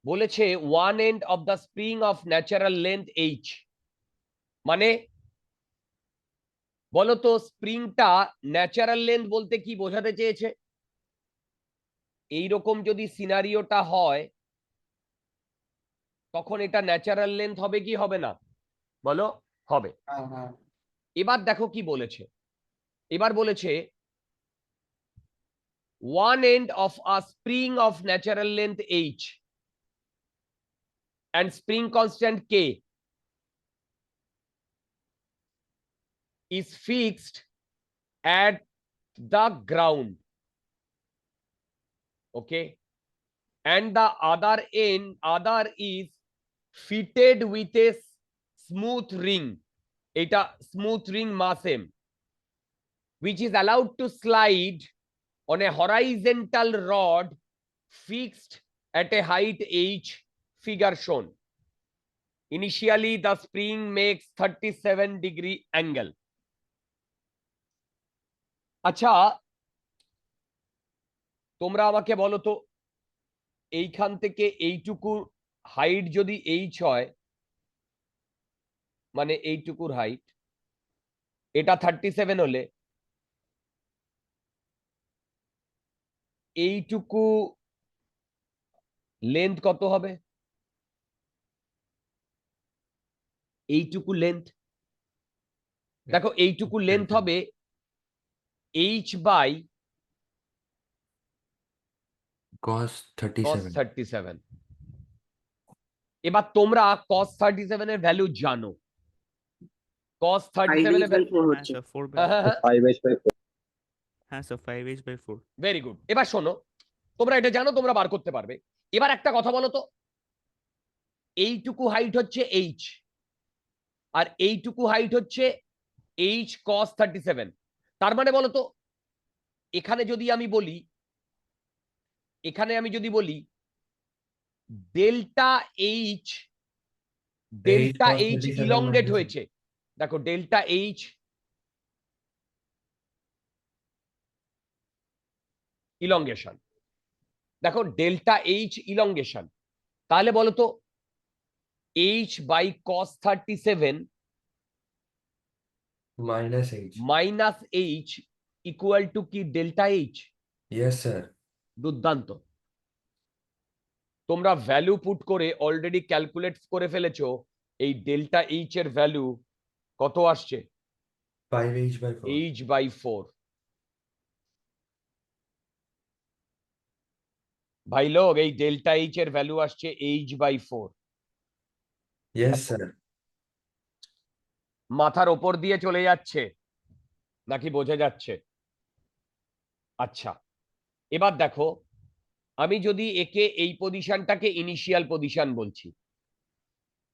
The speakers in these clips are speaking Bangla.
বলেছে one end of the spring of natural length H, মানে বলতো স্প্রিংটা ন্যাচারাল লেন্থ বলতে কি বোঝাতে চেয়েছে? এইরকম যদি সিনারিওটা হয় তখন এটা ন্যাচারাল লেন্থ হবে কি হবে না? বলো। হবে। এবার দেখো কি বলেছে, এবার বলেছে one end of a spring of natural length h and spring constant k is fixed at the ground, okay, and the other is fitted with a smooth ring, এটা smooth ring mass m, which is allowed to slide on a horizontal rod fixed at a height h, figure shown. Initially the spring makes 37-degree angle. আচ্ছা তোমরা আমাকে বলো তো, এইখান থেকে এইটুকু হাইট যদি এইচ হয়, মানে এইটুকুর হাইট, এটা 37 হলে এইটুকু লেন্থ কত হবে? এইটুকু লেন্থ, দেখো এইটুকু লেন্থ হবে এইচ বাই cos 37. এবার তোমরা cos 37 এর ভ্যালু জানো, cos 37 এর হ্যাঁ স্যার 4/4। হ্যাঁ স্যার 5h/4। Very good. এবার শোনো, তোমরা এটা জানো, তোমরা বার করতে পারবে। এবার একটা কথা বলো তো, এইটুকু হাইট হচ্ছে এইচ আর এইটুকু হাইট হচ্ছে এইচ cos 37, তার মানে বলো তো এখানে যদি আমি বলি, এখানে আমি যদি বলি ডেল্টা এইচ ইলংগেট হয়েছে, দেখো ডেল্টা এইচ ইলংগেশন, দেখো ডেল্টা এইচ ইলংগেশন, তাহলে বলো তো H by cos 37 minus H equal to কি ডেল্টা এইচ? Yes, sir. দুর্দান্ত। তোমরা ভ্যালু পুট করে অলরেডি ক্যালকুলেট করে ফেলেছো, এই ডেল্টা এইচ এর ভ্যালু কত আসছে? 5h/4. h/4। ভাই লোক, এই ডেল্টা এইচ এর ভ্যালু আসছে h/4। Yes, sir. মাথার ওপর দিয়ে চলে যাচ্ছে নাকি বোঝা যাচ্ছে? আচ্ছা এবার দেখো, আমি যদি একে এই পজিশনটাকে ইনিশিয়াল পজিশন বলছি,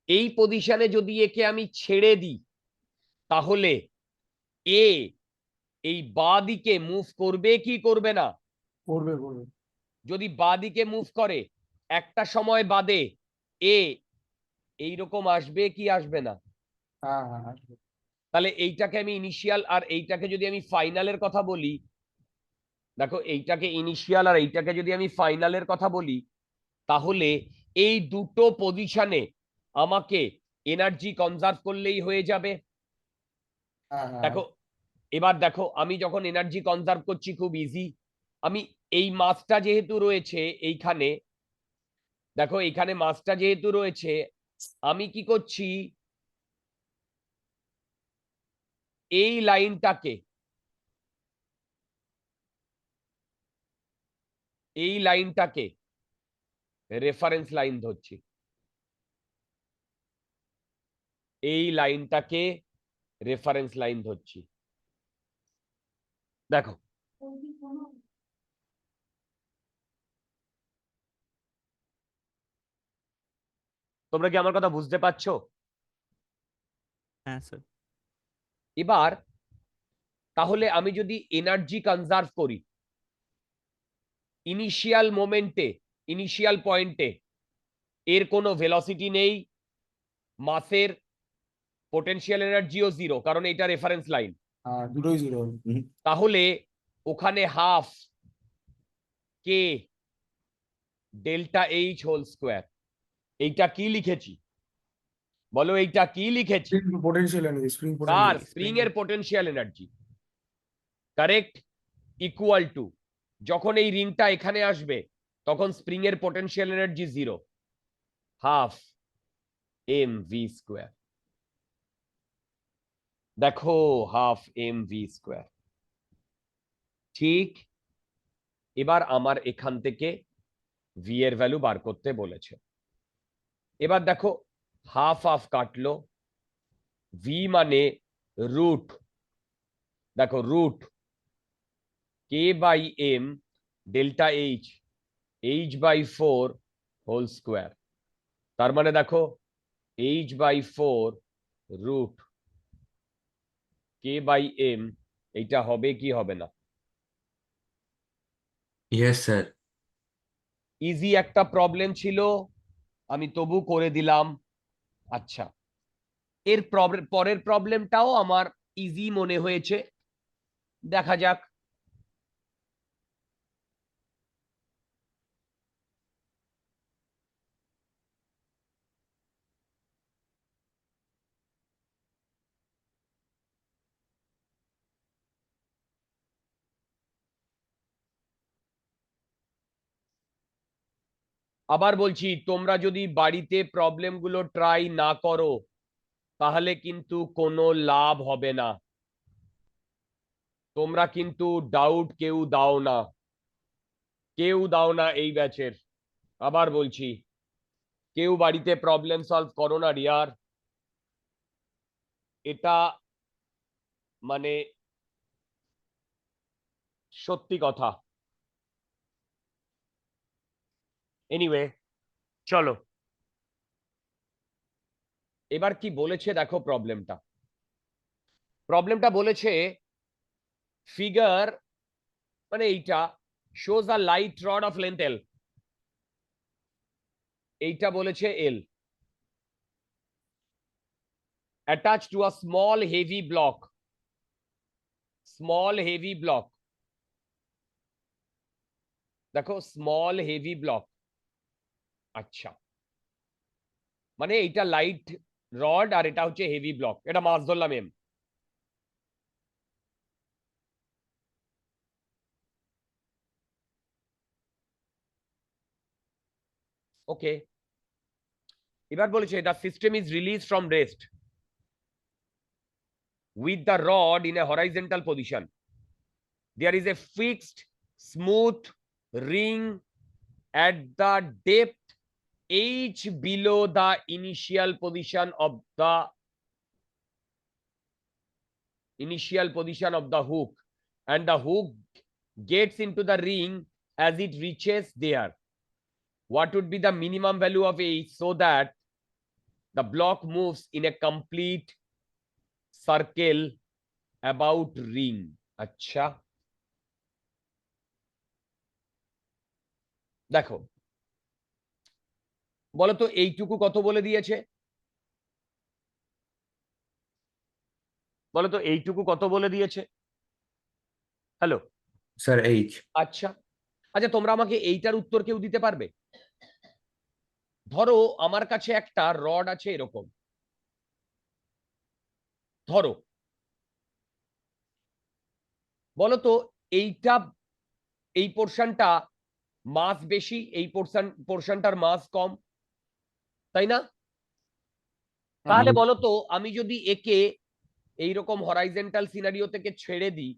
এই পজিশনে যদি একে আমি ছেড়ে দিই তাহলে এ এই বাঁ দিকে মুভ করবে কি করবে না? করবে। যদি বাঁ দিকে মুভ করে একটা সময় বাদে এ এইরকম আসবে কি আসবে না? হ্যাঁ তাহলে এইটাকে আমি ইনিশিয়াল আর এইটাকে যদি আমি ফাইনালের কথা বলি, দেখো এইটাকে ইনিশিয়াল আর এইটাকে যদি আমি ফাইনালের কথা বলি, তাহলে এই দুটো পজিশনে আমাকে এনার্জি কনজার্ভ করলেই হয়ে যাবে। দেখো এবার দেখো, আমি যখন এনার্জি কনজার্ভ করছি খুব ইজি, আমি এই মাসটা যেহেতু রয়েছে এইখানে, দেখো এইখানে মাসটা যেহেতু রয়েছে, আমি কি করছি, এই লাইনটাকে, এই লাইনটাকে রেফারেন্স লাইন ধরছি, এই লাইনটাকে রেফারেন্স লাইন ধরছি। দেখো তোমরা কি আমার কথা বুঝতে পারছো? হ্যাঁ স্যার। এবার তাহলে আমি যদি এনার্জি কনজার্ভ করি ইনিশিয়াল মোমেন্টে, ইনিশিয়াল পয়েন্টে এর কোনো ভেলোসিটি নেই, মাসের পোটেনশিয়াল এনার্জিও জিরো, কারণ এটা রেফারেন্স লাইন, দুটোই জিরো। তাহলে ওখানে half K delta H whole square, এইটা কি লিখেছি? বলো এইটা কি লিখেছি? স্প্রিং পোটেনশিয়াল এনার্জি, স্প্রিং কার? পোটেনশিয়াল। স্প্রিং এর potential energy. Correct. Equal to, যখন এই রিংটা এখানে আসবে তখন স্প্রিং এর potential energy 0, half M V square. দেখো, হাফ এম ভি স্কোয়ার। ঠিক। এবার আমার এখান থেকে ভি এর ভ্যালু বার করতে বলেছে। এবার দেখো, হাফ হাফ কাটলো, ভি মানে রুট, দেখো root K by M delta H, H by 4 whole square. তার মানে দেখো H by 4 root K by M, এইটা হবে কি হবে না? Yes, sir. ইজি একটা প্রবলেম ছিল, আমি তবু করে দিলাম। আচ্ছা, এর পরের প্রবলেমটাও আমার ইজি মনে হয়েছে, দেখা যাক। আবার বলছি, তোমরা যদি বাড়িতে প্রবলেমগুলো ট্রাই না করো তাহলে কিন্তু কোনো লাভ হবে না। তোমরা কিন্তু ডাউট কেউ দাও না, কেউ দাও না এই ব্যাচের। আবার বলছি, কেউ বাড়িতে প্রবলেম সলভ করো না রিয়ার। এটা মানে সত্যি কথা। এনিওয়ে, চলো এবার কি বলেছে দেখো প্রবলেমটা। প্রবলেমটা বলেছে ফিগার মানে এইটা shows a light rod of length এল, এইটা বলেছে এল, attached to a small heavy block, small heavy block, দেখো স্মল হেভি ব্লক। আচ্ছা, মানে এইটা লাইট রড আর এটা হচ্ছে হেভি ব্লক, এটা মাস ধরলাম এম। ওকে, এবার বলেছে the system is released from rest with the rod in a horizontal position. There is a fixed smooth ring at the depth h below the initial position of the hook, and the hook gets into the ring as it reaches there. What would be the minimum value of h so that the block moves in a complete circle about ring? আচ্ছা, দেখো বলো তো এইটুকু কত বলে দিয়েছে? বলো তো এইটুকু কত বলে দিয়েছে? Hello, Sir, H. আচ্ছা। আচ্ছা, তোমরা আমাকে এইটার উত্তর কেউ দিতে পারবে? ধরো আমার কাছে একটা রড আছে এরকম, ধরো, বলো তো এইটা, এই পোর্শনটা মাস বেশি, এই পোর্শনটার মাস কম, তাই না? তাহলে বলো তো আমি যদি একে এইরকম হরাইজন্টাল সিনারিও থেকে ছেড়ে দিই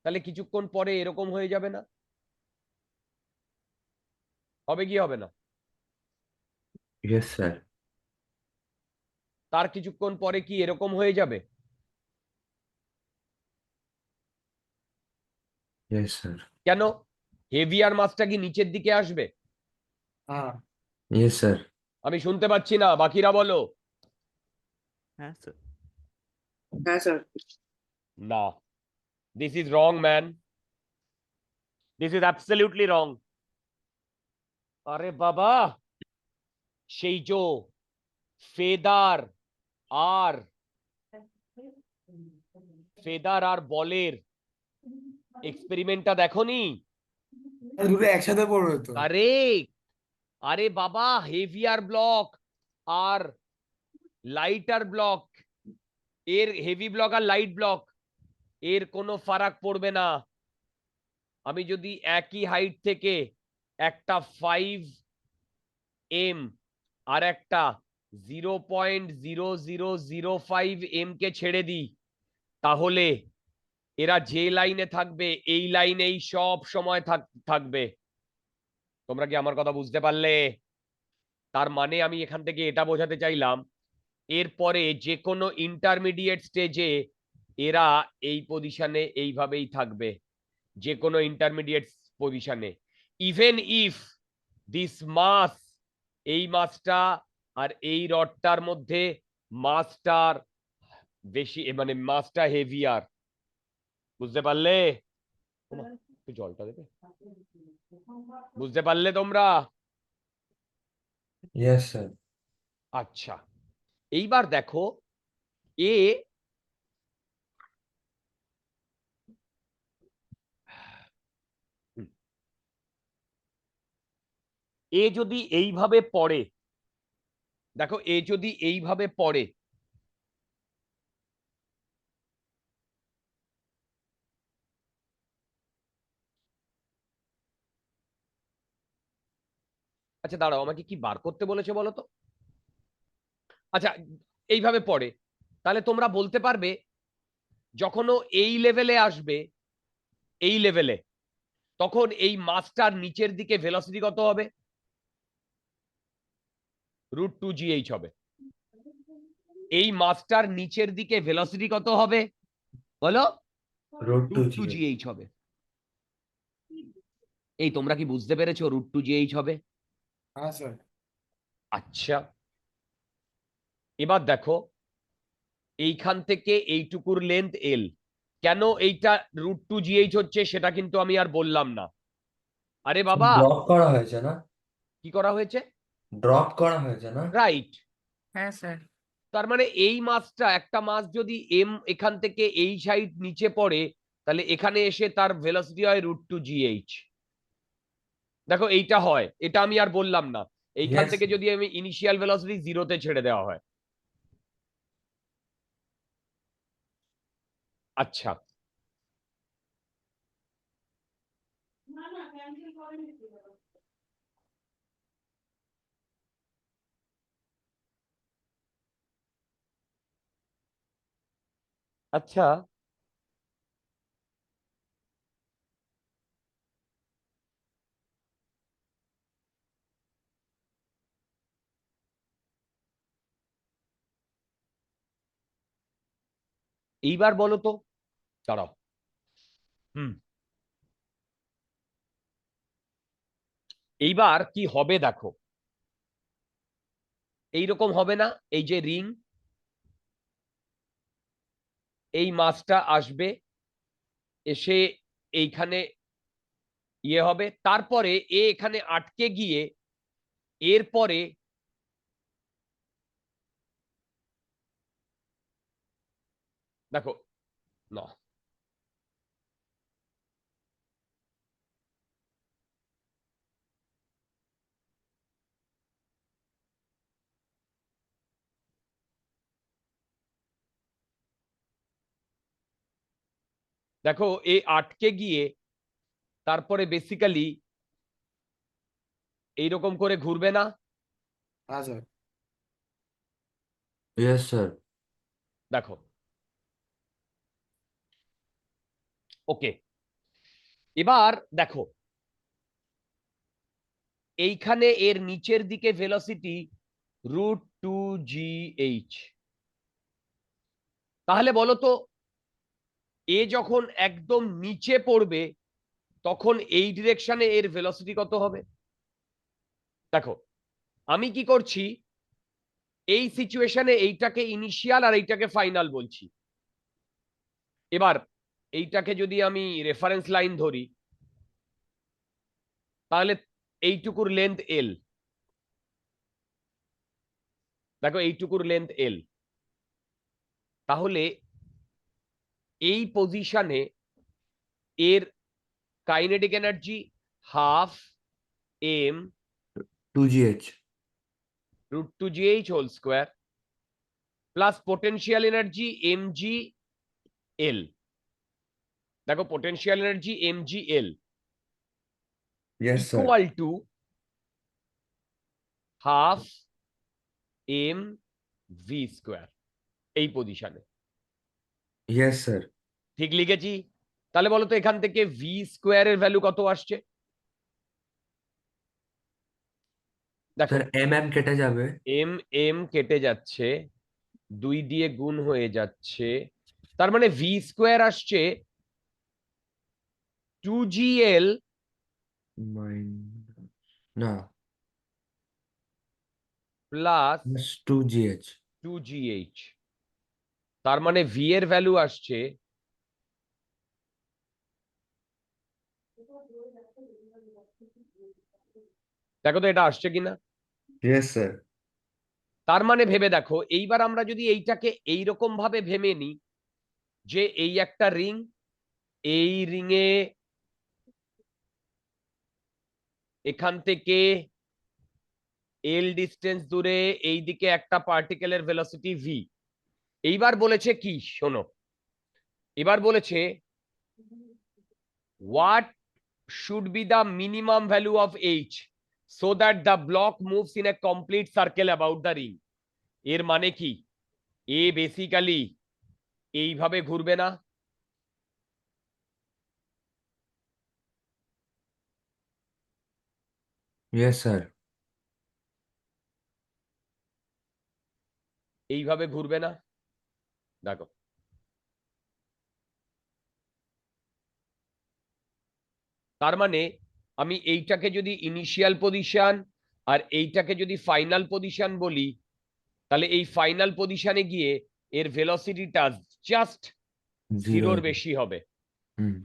তাহলে কিছুক্ষণ পরে এরকম হয়ে যাবে না? হবে কি হবে না? Yes, sir. তার কিছুক্ষণ পরে কি এরকম হয়ে যাবে? Yes, sir. কেন? হেভিয়ার মাসটা কি নিচের দিকে আসবে? হ্যাঁ। Yes, sir. আমি শুনতে পাচ্ছি না, বাকিরা বলো। হ্যাঁ স্যার। হ্যাঁ স্যার। না, this is wrong man, this is absolutely রং। আরে বাবা, সেই যে ফেদার আর বলের এক্সপেরিমেন্টটা দেখোনি? দুটো একসাথে পড়বে তো। কারেক্ট, আরে বাবা, হেভিয়ার ব্লক আর লাইটার ব্লক, এর হেভি ব্লক আর লাইট ব্লক এর কোনো ফারাক পড়বে না। আমি যদি একই হাইট থেকে একটা 5 m আর একটা 0.0005 m কে ছেড়ে দিই, তাহলে এরা যে লাইনে থাকবে এই লাইনেই সব সময় থাকবে। তোমরা কি আমার কথা বুঝতে পারলে? তার মানে আমি এখান থেকে এটা বোঝাতে চাইলাম, এরপরে যে কোনো ইন্টারমিডিয়েট স্টেজে এরা এই পজিশনে এইভাবেই থাকবে, যে কোনো ইন্টারমিডিয়েট পজিশনে। ইভেন ইফ দিস মাস, এই মাসটা আর এই রডটার মধ্যে মাসটার বেশি, মানে মাসটা হেভিয়ার। বুঝতে পারলে? একটু জলটা দেবে। বুঝতে পারলে তোমরা? Yes, sir. আচ্ছা, এইবার দেখো এ এ যদি এইভাবে পড়ে, দেখো এ যদি এইভাবে পড়ে, আচ্ছা দাঁড়াও, আমাকে কি বার করতে বলেছে বলো তো? আচ্ছা, এইভাবে পড়ে, তাহলে তোমরা বলতে পারবে যখন ও এই লেভেলে আসবে, এই লেভেলে, তখন এই মাসটার নিচের দিকে ভেলোসিটি কত হবে? √2gh হবে। এই মাসটার নিচের দিকে ভেলোসিটি কত হবে বলো? Road to G. √2gh হবে। এই তোমরা কি বুঝতে পেরেছো √2gh হবে? হ্যাঁ স্যার। আচ্ছা, এবার দেখো এইখান থেকে এইটুকুর লেন্থ এল। কেন এইটা √2gh হচ্ছে সেটা কিন্তু আমি আর বললাম না। আরে বাবা, ড্রপ করা হয়েছে না? কি করা হয়েছে? ড্রপ করা হয়েছে না? রাইট। হ্যাঁ স্যার। তার মানে এই মাসটা, একটা মাস যদি এম এখান থেকে এই সাইড নিচে পড়ে, তাহলে এখানে এসে তার ভেলোসিটি হয় √2gh। দেখো এইটা হয়, এটা আমি আর বললাম না। এইখান Yes, থেকে sir. যদি আমি ইনিশিয়াল ভেলোসিটি 0-তে ছেড়ে দেওয়া হয়। আচ্ছা, আচ্ছা, এইবার বলো তো, দাঁড়াও। হুম, এইবার কি হবে দেখো, এইরকম হবে না? এই যে রিং, এই মাসটা আসবে, এসে এইখানে ইয়ে হবে, তারপরে এখানে আটকে গিয়ে এরপরে দেখো না, দেখো এ আটকে গিয়ে তারপরে বেসিক্যালি এইরকম করে ঘুরবে না? হ্যাঁ স্যার। Yes, sir. দেখো, ওকে, এবার দেখো এইখানে এর নিচের দিকে ভেলোসিটি √2gh। তাহলে বলো তো, এ যখন একদম নিচে পড়বে তখন এই ডিরেকশনে এর ভেলোসিটি কত হবে? দেখো আমি কি করছি, এই সিচুয়েশনে এইটাকে ইনিশিয়াল আর এইটাকে ফাইনাল বলছি। এবার এইটাকে যদি আমি রেফারেন্স লাইন ধরি, তাহলে এইটুকুর লেন্থ এল। দেখো এইটুকুর লেন্থ এল, তাহলে এই পজিশনে এর kinetic energy 12 m 2gh. √2gh whole square plus potential energy mgl। দেখো potential energy mgl Yes, sir. Equal to half M V square এই পজিশনে। Yes, sir. ঠিক লিখেছি? তাহলে বলো তো এখান থেকে ভি স্কোয়ারের ভ্যালু কত আসছে? দেখো স্যার mm কেটে যাবে। এম এম কেটে যাচ্ছে, 2 দিয়ে গুণ হয়ে যাচ্ছে, তার মানে ভি স্কোয়ার আসছে 2gl না, প্লাস 2gh. 2gh। তার মানে ভি এর ভ্যালু আসছে দেখো তো এটা আসছে কিনা। Yes, sir. তার মানে ভেবে দেখো, এইবার আমরা যদি এইটাকে এইরকম ভাবে ভেবে নিই যে এই একটা রিং, এই রিং এ এখান থেকে এল ডিস্টেন্স দূরে এইদিকে একটা পার্টিকেলের ভেলোসিটি ভি। এইবার বলেছে কি শোনো, এবার বলেছে what should be the minimum value of h so that the block moves in a complete circle about the ring। এর মানে কি, এ বেসিক্যালি এইভাবে ঘুরবে না, Yes, sir. এইভাবে ঘুরবে না। দেখো তার মানে আমি এইটাকে যদি ইনিশিয়াল পজিশন আর এইটাকে যদি ফাইনাল পজিশন বলি, তাহলে এই ফাইনাল পজিশনে গিয়ে এর ভেলোসিটিটা জাস্ট Zero. জিরোর বেশি হবে। হুম।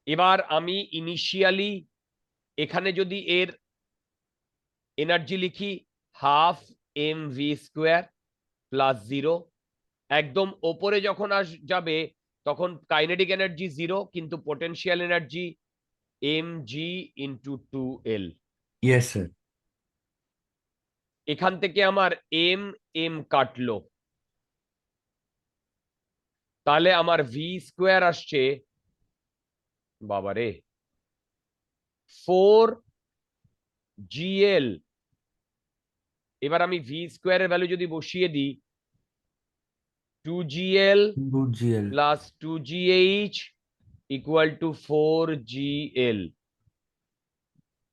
এবার আমি ইনিশিয়ালি এখানে যদি এর এনার্জি লিখি half M V square plus 0, একদম ওপরে যখন যাবে তখন কাইনেটিক এনার্জি 0, কিন্তু potential energy mg into 2l। Yes, sir. এখান থেকে আমার এম এম কাটলো, তাহলে আমার ভি স্কোয়ার আসছে বাবারে 4gl। এবার আমি ভি স্কোয়ারের ভ্যালু যদি বসিয়ে দিই 2gl 2gl. Plus 2gh equal to 4gl।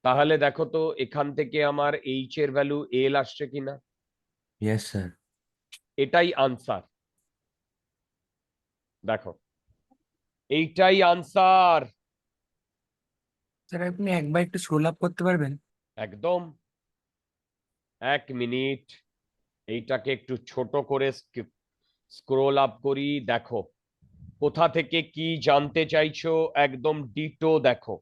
তাহলে দেখো তো এখান থেকে আমার এইচ এর ভ্যালু এল আসছে কিনা। Yes, sir. এটাই আনসার। দেখো এইটাই আনসার। স্যার আপনি একবার একটু স্ক্রোল আপ করতে পারবেন? একদম, 1 মিনিট, এইটাকে একটু ছোট করে স্ক্রোল আপ করি। দেখো কোথা থেকে কি জানতে চাইছো, একদম ডিটো দেখো।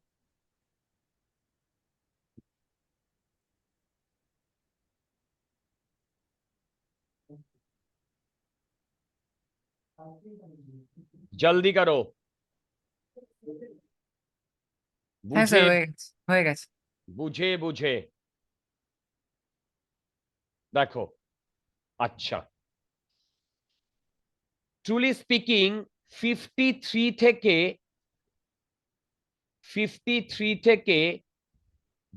জলদি করো, হ্যাঁ স্যার, বুঝে হয়ে গেছে। বুঝে বুঝে দেখো। আচ্ছা, ট্রুলি স্পিকিং 53 থেকে 53 থেকে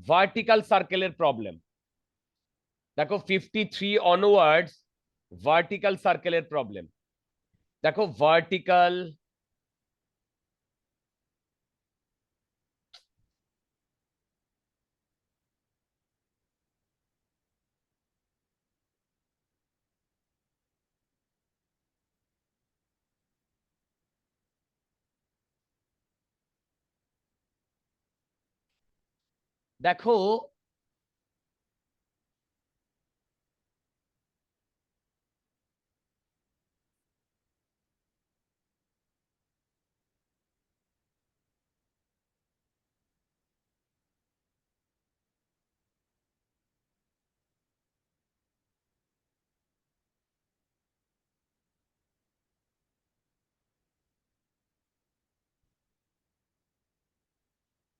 ভার্টিক্যাল সার্কেলের প্রবলেম। দেখো 53 অনওয়ার্ডস ভার্টিক্যাল সার্কেলের প্রবলেম। দেখো ভার্টিক্যাল, দেখো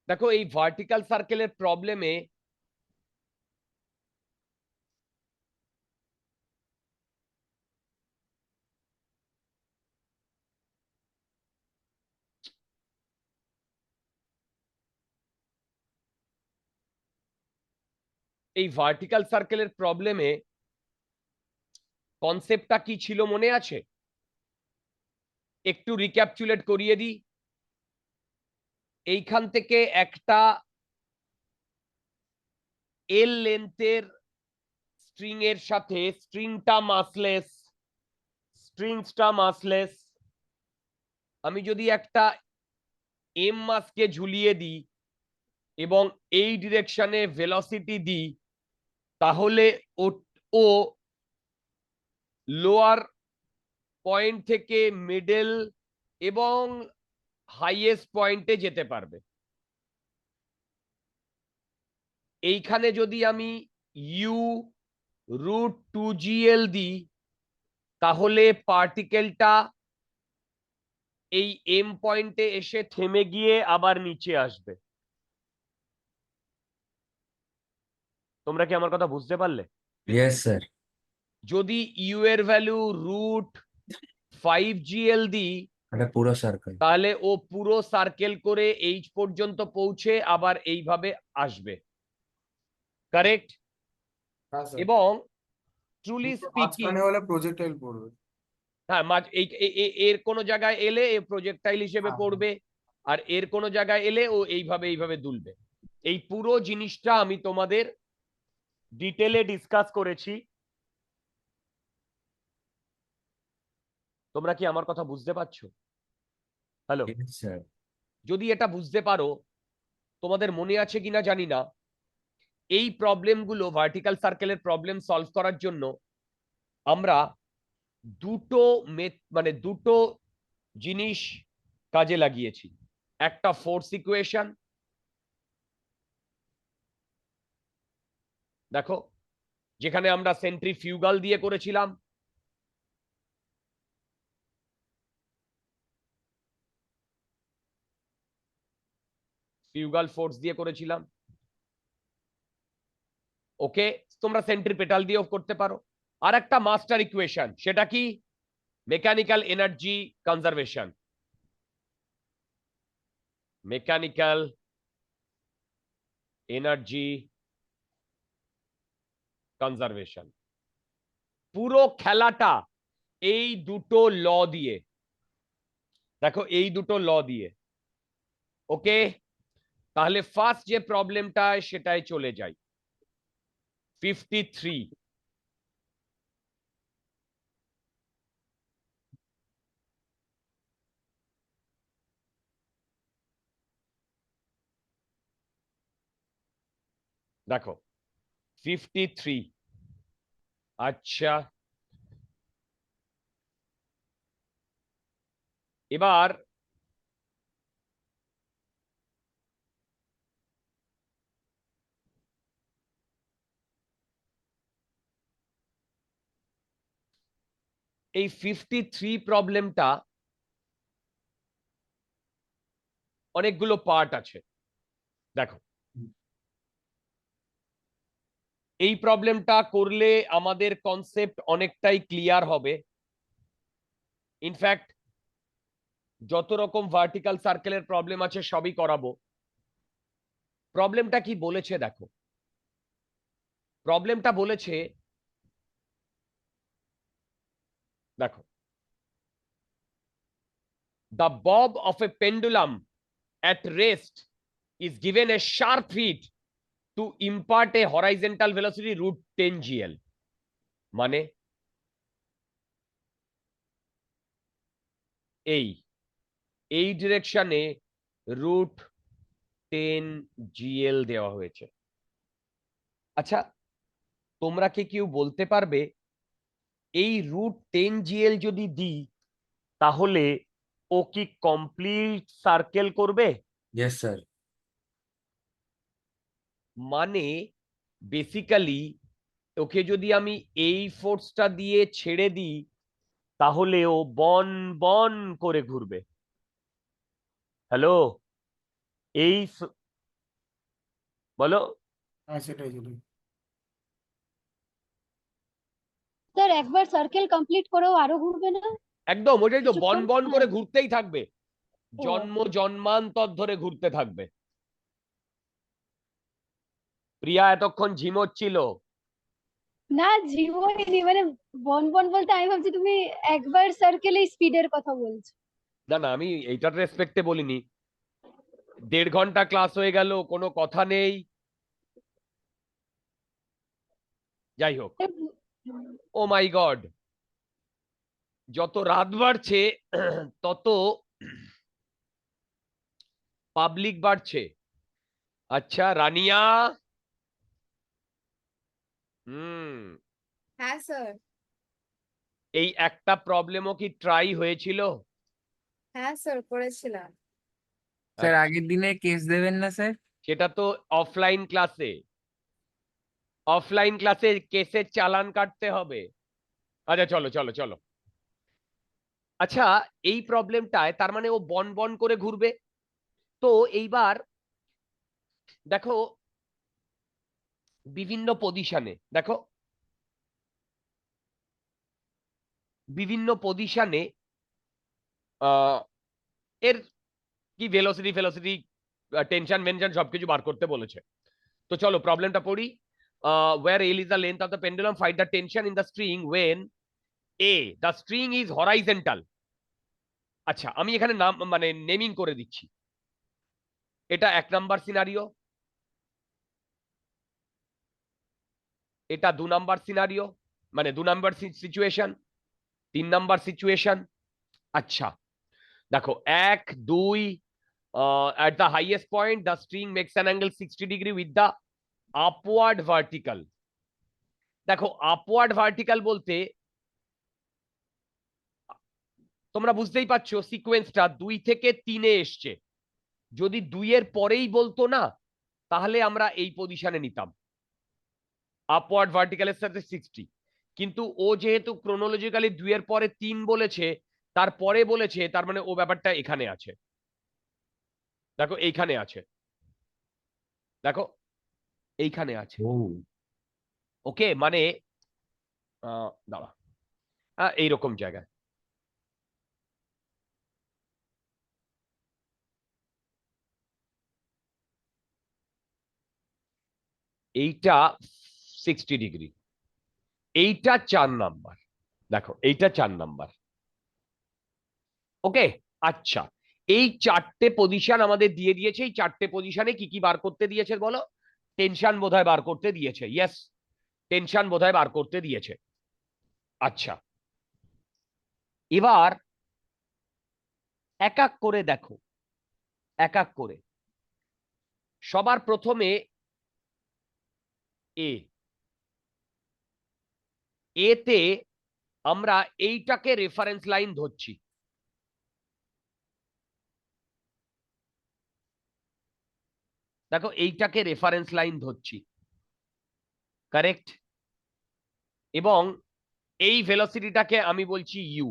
দেখো এই ভার্টিক্যাল সার্কেলের প্রবলেমে এই ভার্টিক্যাল সার্কেলের প্রবলেমে কনসেপ্টটা কি ছিল মনে আছে? একটু রিক্যাপচুলেট করিয়ে দিই। এইখান থেকে একটা এল লেন্থের স্ট্রিং এর সাথে স্ট্রিংসটা মাসলেস আমি যদি একটা এম মাসকে ঝুলিয়ে দিই এবং এই ডিরেকশনে ভেলোসিটি দিই, তাহলে ও লোয়ার পয়েন্ট থেকে মিডল এবং হাইয়েস্ট পয়েন্টে যেতে পারবে। এইখানে যদি আমি ইউ √2gl দিই, তাহলে পার্টিকেলটা এই এম পয়েন্টে এসে থেমে গিয়ে আবার নিচে আসবে। তোমরা কি আমার কথা বুঝতে পারলে? Yes, sir. যদি ইউ এর ভ্যালু √5gl দিই, এটা পুরো সার্কেল। তাহলে ও পুরো সার্কেল করে এইচ পর্যন্ত পৌঁছে আবার এইভাবে আসবে। কারেক্ট? হ্যাঁ স্যার। এবং ট্রুলি কিন্তু স্পিকিং, মাঝখানে হলে প্রজেক্টাইল পড়বে। হ্যাঁ, এর কোনো জায়গায় এলে এ প্রজেক্টাইল হিসেবে হ্যাঁ। পড়বে, আর এর কোনো জায়গায় এলে ও এইভাবে দুলবে। এই পুরো জিনিসটা আমি তোমাদের ডিটেলে ডিসকাস করেছি। তোমরা কি আমার কথা বুঝতে পারছো? Hello, Yes, sir. যদি এটা বুঝতে পারো, তোমাদের মনে আছে কিনা জানি না, এই প্রবলেমগুলো ভার্টিক্যাল সার্কেলের প্রবলেম সলভ করার জন্য আমরা দুটো জিনিস কাজে লাগিয়েছি। একটা ফোর্স ইকুয়েশন, দেখো, যেখানে আমরা সেন্ট্রিফিউগাল দিয়ে করেছিলাম, ফিউগাল ফোর্স দিয়ে করেছিলাম। ওকে, তোমরা সেন্ট্রিপেটাল দিয়েও করতে পারো। আর একটা মাস্টার ইকুয়েশন, সেটা কি? Mechanical energy conservation. Mechanical energy conservation. পুরো খেলাটা এই দুটো ল দিয়ে, দেখো, এই দুটো ল দিয়ে। ওকে, তাহলে ফার্স্ট যে প্রবলেমটা সেটাই চলে যাই। 53, দেখো 53। আচ্ছা, এবার এই 53 প্রবলেমটা অনেকগুলো পার্ট আছে। দেখো, এই প্রবলেমটা করলে আমাদের কনসেপ্ট অনেকটাই ক্লিয়ার হবে। ইনফ্যাক্ট যত রকম ভার্টিক্যাল সার্কেলের প্রবলেম আছে সবই করাবো। প্রবলেমটা কি বলেছে দেখো, প্রবলেমটা বলেছে, দেখো, the bob of a pendulum at rest is given a sharp hit to impart a horizontal velocity √10gl। মানে এই ডিরেকশনে √10gl দেওয়া হয়েছে। আচ্ছা, তোমরা কি কেউ বলতে পারবে এই √10gl যদি দিই, তাহলে ও কি কমপ্লিট সার্কেল করবে? Yes, sir. মানে বেসিক্যালি ওকে যদি আমি এই ফোর্সটা দিয়ে ছেড়ে দিই, তাহলে ও বন বন করে ঘুরবে। হ্যালো, বলো। হ্যাঁ সেটাই। স্যার একবার সার্কেল কমপ্লিট করেও আরো ঘুরবে না? একদম, ওটাই তো, বন কিছুক্ষণ, বন করে হ্যাঁ। ঘুরতেই থাকবে, ও। জন্মান্তর ধরে ঘুরতে থাকবে। প্রিয়া এতক্ষণ ঝিমোচ্ছিল। না জীবনে মানে বন বন বলতে আমি ভাবছি তুমি একবার সার্কেলে স্পিডের কথা বলছো। না না, আমি এইটার রেসপেক্টে বলিনি। 1.5 ঘন্টা ক্লাস হয়ে গেল, কোনো কথা নেই। যাই হোক, ও মাই গড, যত রাত বাড়ছে তত পাবলিক বাড়ছে। আচ্ছা রানিয়া, হ্যাঁ স্যার। এই একটা প্রবলেমও কি ট্রাই হয়েছিল? হ্যাঁ স্যার, করেছিলাম। স্যার আগের দিনে কেস দেবেন না স্যার? সেটা তো অফলাইন ক্লাসে, অফলাইন ক্লাসে কেসের চালান কাটতে হবে। আচ্ছা চলো চলো চলো। আচ্ছা, এই প্রবলেমটায় তার মানে ও বন বন করে ঘুরবে। তো এইবার দেখো, বিভিন্ন পজিশনে দেখো, বিভিন্ন পজিশনে এর কি ভেলোসিটি ফেলোসিটি টেনশন মেনশন সবকিছু বার করতে বলেছে। তো চলো প্রবলেমটা পড়ি। where L is the length of the pendulum, find the tension in the string when A, the string is horizontal. আচ্ছা আমি এখানে নাম মানে নেমিং করে দিচ্ছি। এটা 1 নাম্বার সিনারিও, এটা 2 নাম্বার সিনারিও, মানে 2 নাম্বার সিচুয়েশন, 3 নাম্বার সিচুয়েশন। আচ্ছা দেখো 1 2, at the highest point the string makes an angle 60 degree with the upward vertical. দেখো আপওয়ার্ড ভার্টিক্যাল বলতে তোমরা বুঝতেই পারছো সিকোয়েন্সটা 2 থেকে 3-এ এসছে। যদি 2 এর পরেই বলতো না, তাহলে আমরা এই পজিশনে নিতাম আপওয়ার্ড ভার্টিক্যালের সাথে 60। কিন্তু ও যেহেতু ক্রোনোলজিক্যালি 2 এর পরে 3 বলেছে, তারপরে বলেছে, তার মানে ও ব্যাপারটা এখানে আছে। দেখো এইখানে আছে, দেখো এইখানে আছে। ও ওকে, মানে দাঁড়া, এইরকম জায়গায়। এইটা 60 ডিগ্রি, এইটা 4 নাম্বার। দেখো এইটা 4 নাম্বার। ওকে, আচ্ছা এই 4টে পজিশন আমাদের দিয়ে দিয়েছে। এই 4টে পজিশনে কি কি বার করতে দিয়েছে বলো? টেনশন বোধহয় বার করতে দিয়েছে। ইয়েস, টেনশন বোধহয় বার করতে দিয়েছে। আচ্ছা এবার এক এক করে দেখো, এক এক করে। সবার প্রথমে এ, এতে আমরা এইটাকে রেফারেন্স লাইন ধরছি। দেখো এইটাকে রেফারেন্স লাইন ধরছি, কারেক্ট? এবং এই ভেলোসিটিটাকে আমি বলছি ইউ।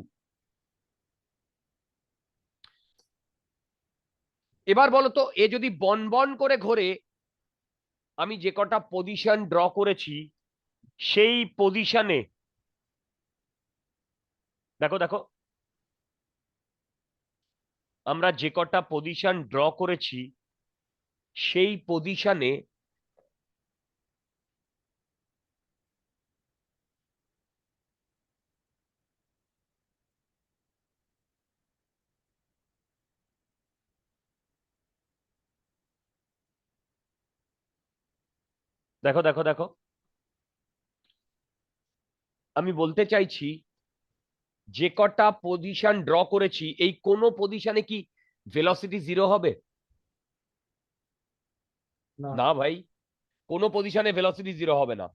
এবার বলো তো, এ যদি বন বন করে ঘোরে, আমি যে কটা পজিশন ড্র করেছি সেই পজিশনে দেখো, দেখো আমরা যে কটা পজিশন ড্র করেছি সেই পজিশনে দেখো দেখো দেখো, আমি বলতে চাইছি যে কটা পজিশন ড্র করেছি এই কোন পজিশনে কি ভেলোসিটি জিরো হবে? না না ভাই, কোনো পজিশনে ভেলোসিটি জিরো হবে না।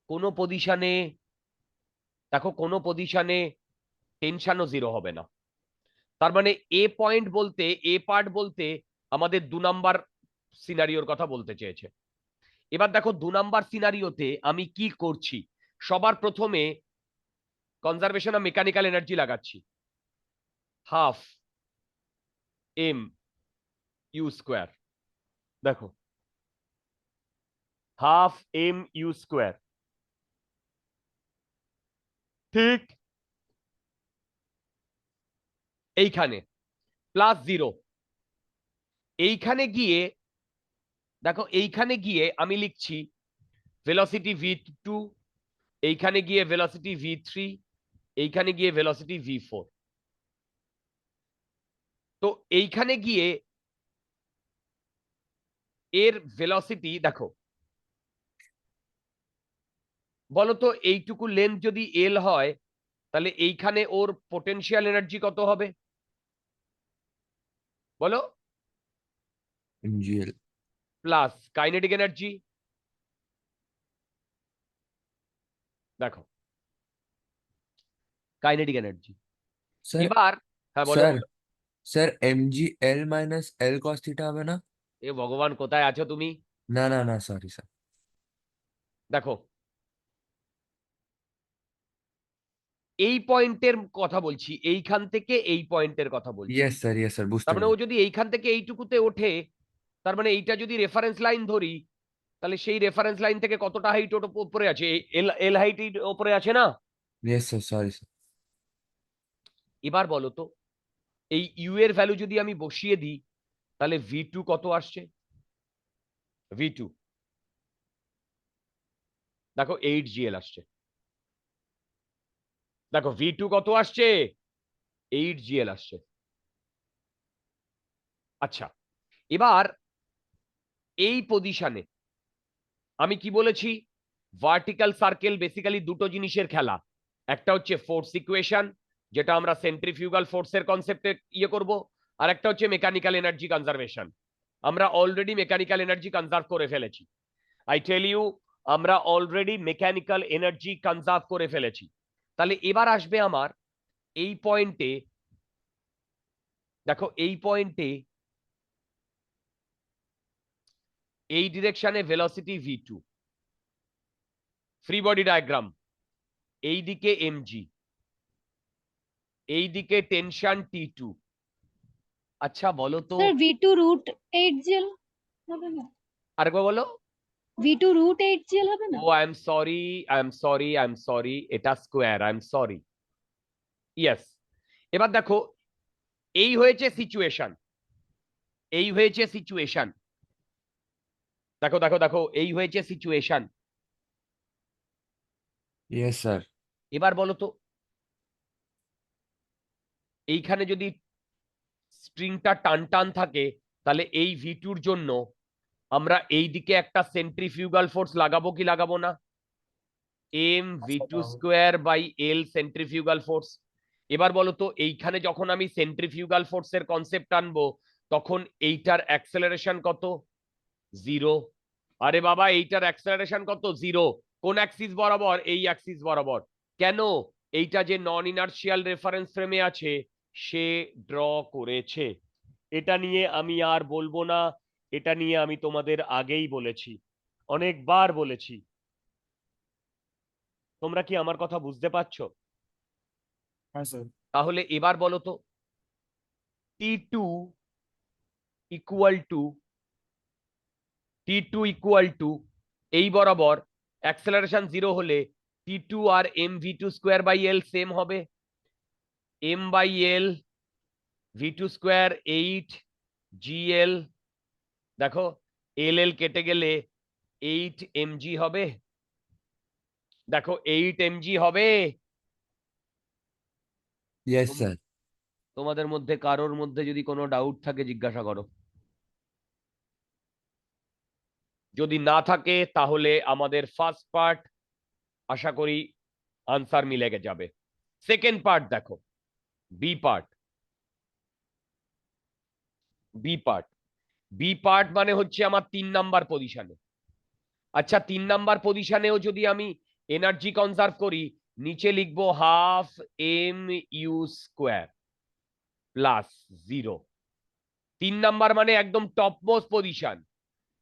কোনো পজিশনে দেখো, কোনো পজিশনে টেনশনও জিরো হবে না। তার মানে এ পয়েন্ট বলতে, এ পার্ট বলতে আমাদের 2 নাম্বার সিনারিওর কথা বলতে চেয়েছে। এবার দেখো 2 নাম্বার সিনারিওতে আমি কি করছি। সবার প্রথমে কনজারভেশন অফ মেকানিক্যাল এনার্জি লাগাচ্ছি, হাফ এম ইউ স্কোয়ার। দেখো হাফ এম ইউ স্কোয়ার, ঠিক এইখানে প্লাস 0। এইখানে গিয়ে দেখো, এইখানে গিয়ে আমি লিখছি ভেলোসিটি v2, এইখানে গিয়ে ভেলোসিটি v3, এইখানে গিয়ে ভেলোসিটি v4। তো এইখানে গিয়ে এর ভেলোসিটি দেখো, বলতো এইটুকু লেন্থ যদি এল হয় তাহলে এইখানে ওর পোটেনশিয়াল এনার্জি কত হবে বলো? mgl প্লাস কাইনেটিক এনার্জি, দেখো কাইনেটিক এনার্জি। স্যার এবার হ্যাঁ বলো স্যার বলো। Sir mgl minus l cos theta হবে না? এ ভগবান, কোথায় আছো তুমি? না না না, সরি স্যার। দেখো এই পয়েন্টের কথা বলছি, এইখান থেকে এই পয়েন্টের কথা বলছি। ইয়েস স্যার, বুঝতে তার মানে ও পেরেছি। যদি এইখান থেকে এইটুকুতে ওঠে, তার মানে এইটা যদি রেফারেন্স লাইন ধরি, তাহলে সেই রেফারেন্স লাইন থেকে কতটা হাইট ওর উপরে আছে? এল এল হাইট উপরে আছে না? Yes sir, sorry sir. এবার বলো তো, এই ইউ এর ভ্যালু যদি আমি বসিয়ে দিই, তাহলে v2 কত আসছে? v2 দেখো 8gl আসছে। দেখো v2 কত আসছে? 8gl আসছে। আচ্ছা, এবার এই পজিশনে আমি কি বলেছি? ভার্টিক্যাল সার্কেল বেসিক্যালি দুটো জিনিসের খেলা। একটা হচ্ছে ফোর্স ইকুয়েশন, যেটা আমরা সেন্ট্রিফিউগাল ফোর্সের কনসেপ্টে ইয়ে করব, আর একটা হচ্ছে মেকানিক্যাল এনার্জি কনজারভেশন। আমরা অলরেডি মেকানিক্যাল এনার্জি কনজার্ভ করে ফেলেছি। আই টেল ইউ, আমরা অলরেডি মেকানিক্যাল এনার্জি কনজার্ভ করে ফেলেছি। তাহলে এবার আসবে আমার এই পয়েন্টে, দেখো এই পয়েন্টে এই ডিরেকশনে velocity v2, free body diagram, এই দিকে mg, এই দিকে টেনশন t2। আচ্ছা বলো তো, স্যার V2 রুট 8GL হবে না? আরেকবার বলো। V2 রুট 8GL হবে না? Oh I am sorry, I am sorry, এটা square, I am sorry. Yes. এবার দেখো, এই হয়েছে সিচুয়েশন, এই হয়েছে সিচুয়েশন, দেখো দেখো দেখো, এই হয়েছে সিচুয়েশন। Yes sir. এবার বলো তো, এইখানে যদি স্ট্রিংটা টান টান থাকে, তাহলে এই v2 র জন্য আমরা এই দিকে একটা সেন্ট্রিফিউগাল ফোর্স লাগাবো কি লাগাবো না? M v2 square by L centrifugal force. এবার বলো তো, এইখানে যখন আমি সেন্ট্রিফিউগাল ফোর্সের কনসেপ্ট আনবো, তখন এইটার অ্যাক্সেলারেশন কত? 0। আরে বাবা, এইটার অ্যাক্সেলারেশন কত? 0। কোন অ্যাক্সিস বরাবর? এই অ্যাক্সিস বরাবর। কেন? এইটা যে নন ইনার্শিয়াল রেফারেন্স ফ্রেমে আছে, সে ড্র করেছে। এটা নিয়ে আমি আর বলবো না, এটা নিয়ে আমি তোমাদের আগেই বলেছি, অনেকবার বলেছি। তোমরা কি আমার কথা বুঝতে পারছো? হ্যাঁ স্যার। তাহলে এবার বলো তো, T2 ইকুয়াল টু এই বরাবর অ্যাক্সেলারেশন 0 হলে T2 আর mv2 square by L same হবে। m by L v2 square 8gl, দেখো এল এল কেটে গেলে 8mg হবে। দেখো 8mg হবে। Yes sir. তোমাদের মধ্যে কারোর মধ্যে যদি কোনো ডাউট থাকে জিজ্ঞাসা করো, যদি না থাকে তাহলে আমাদের ফার্স্ট পার্ট আশা করি আনসার মিলে যাবে। সেকেন্ড পার্ট দেখো, B part. B part, B part মানে হচ্ছে আমার 3 নাম্বার পজিশনে। আচ্ছা, 3 নাম্বার পজিশনেও যদি আমি এনার্জি কনজার্ভ করি, নিচে লিখবো half M U square plus 0। 3 number মানে একদম টপমোস্ট পজিশন।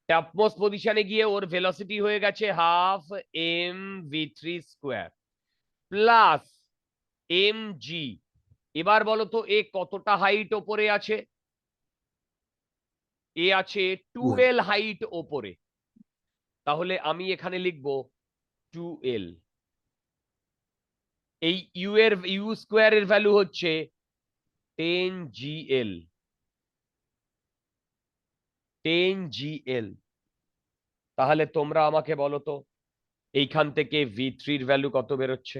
টপমোস্ট পজিশনে গিয়ে ওর ভেলোসিটি হয়ে গেছে হাফ এম ভি3 স্কোয়ার প্লাস এম জি। এবার বলো তো, এ কতটা হাইট ওপরে আছে? এ আছে 2l হাইট ওপরে। তাহলে আমি এখানে লিখবো 2l। এই ইউ এর ইউ স্কোয়ার এর ভ্যালু হচ্ছে 10gl। 10gl। তাহলে তোমরা আমাকে বলো তো, এইখান থেকে V3 এর ভ্যালু কত বেরোচ্ছে?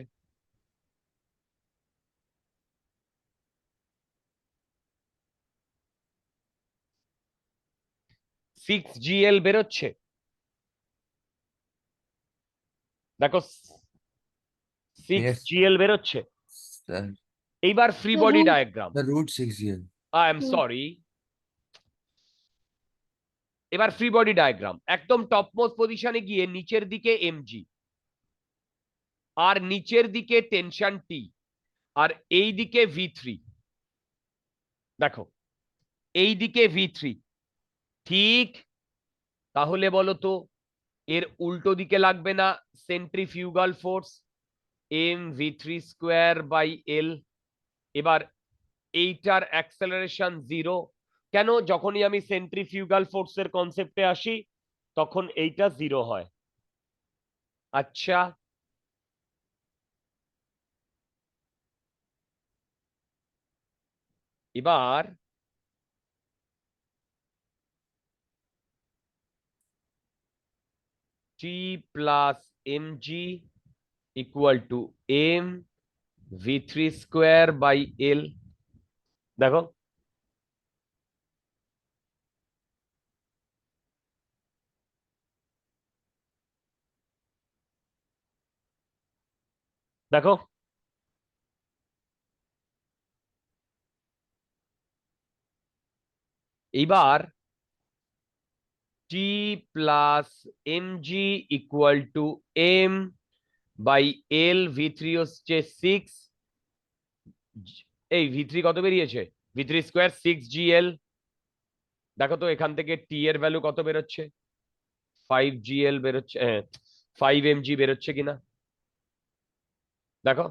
সিক্স GL বেরোচ্ছে। দেখো সিক্স Yes, GL বেরোচ্ছে। sir. এইবার free The body root- diagram, The root 6GL. I am sorry, এবার ফ্রি বডি ডায়াগ্রাম একদম টপ মোস্ট পজিশনে গিয়ে নিচের দিকে এমজি, আর নিচের দিকে টেনশন টি, আর এই দিকে V3। দেখো এই দিকে V3 ঠিক, তাহলে বলো তো এর উল্টো দিকে লাগবে না সেন্ট্রিফিউগাল ফোর্স mv3 স্কোয়ার/l। এবার এইটার অ্যাক্সেলারেশন 0। কেন? যখনই আমি সেন্ট্রিফিউগাল ফোর্সের কনসেপ্টে আসি তখন এইটা 0 হয়। আচ্ছা, এবার T plus mg equal two mv3 স্কোয়ার/l। দেখো দেখো এইবার T plus mg equal two m/l। V3 হচ্ছে 6, এই V3 কত বেরিয়েছে? V3 square 6GL। দেখো তো এখান থেকে টি এর ভ্যালু কত বেরোচ্ছে? 5GL বেরোচ্ছে, 5mg বেরোচ্ছে কিনা দেখো,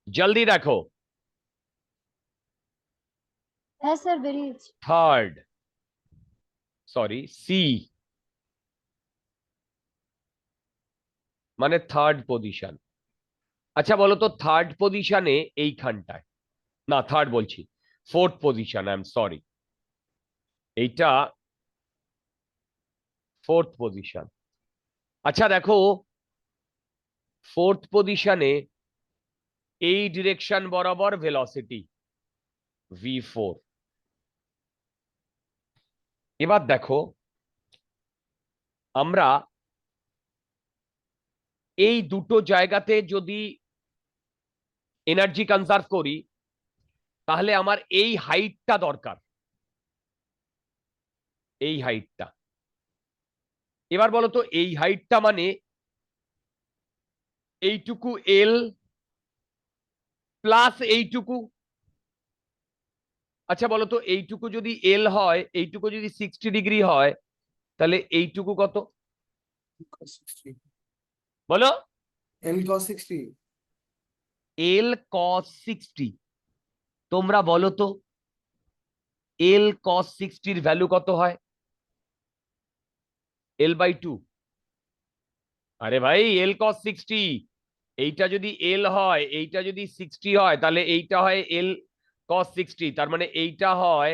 জলদি দেখো। হ্যাঁ স্যার বেরিয়েছে। থার্ড, সরি সি, মানে থার্ড পজিশন। আচ্ছা বলো তো থার্ড পজিশনে এইখানটায়, না থার্ড বলছি, fourth position, I am sorry, এইটা ফোর্থ পজিশন। আচ্ছা দেখো ফোর্থ পজিশনে এই ডিরেকশন বরাবর ভেলোসিটি V4। এবার দেখো আমরা এই দুটো জায়গাতে যদি এনার্জি কনজার্ভ করি তাহলে আমার এই হাইটটা দরকার, এই হাইটটা। এবার বলো তো এই হাইটটা মানে এইটুকু এল প্লাস এইটুকু। আচ্ছা বলো তো এইটুকু যদি এল হয়, এইটুকু যদি 60 ডিগ্রি হয়, তাহলে এইটুকু কত cos 60. বলো? L cos 60. এল কস 60। তোমরা বলো তো এল কস 60 এর ভ্যালু কত হয়? L/2। আরে ভাই এল কস 60, এইটা যদি এল হয়, এইটা যদি 60 হয়, তাহলে এইটা হয় এল কস 60, তার মানে এইটা হয়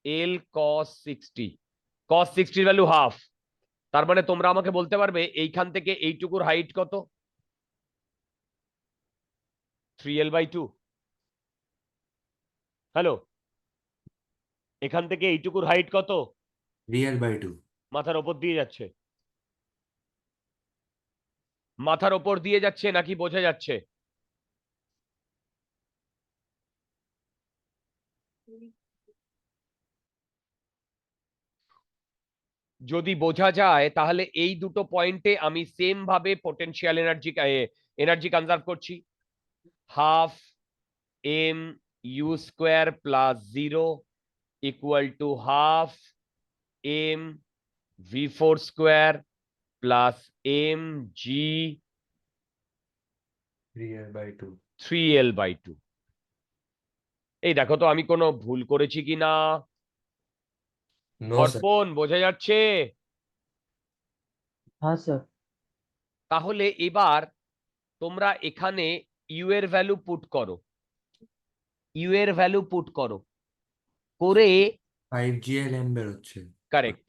এল কস 60। কস 60 এর ভ্যালু হাফ, তার মানে তোমরা আমাকে বলতে পারবে এইখান থেকে এইটুকুর হাইট কত? 3l/2। হ্যালো, এখান থেকে এইটুকুর হাইট কত? 3l/2. মাথার ওপর দিয়ে যাচ্ছে, মাথার ওপর দিয়ে যাচ্ছে নাকি বোঝা যাচ্ছে? যদি বোঝা যায় তাহলে এই দুটো পয়েন্টে আমি সেম ভাবে পোটেনশিয়াল এনার্জি কনজার্ভ করছি। Half mu² plus 0 equal to half mv4² plus mg 3l/2. 3l/2। এই দেখো তো আমি কোনো ভুল করেছি কিনা? No, sir. অর্পণ বোঝা যাচ্ছে? হ্যাঁ স্যার। তাহলে এবার তোমরা এখানে ইউ এর ভ্যালু পুট করো, ইউ এর ভ্যালু পুট করো করে 5GL m বেরোচ্ছে। কারেক্ট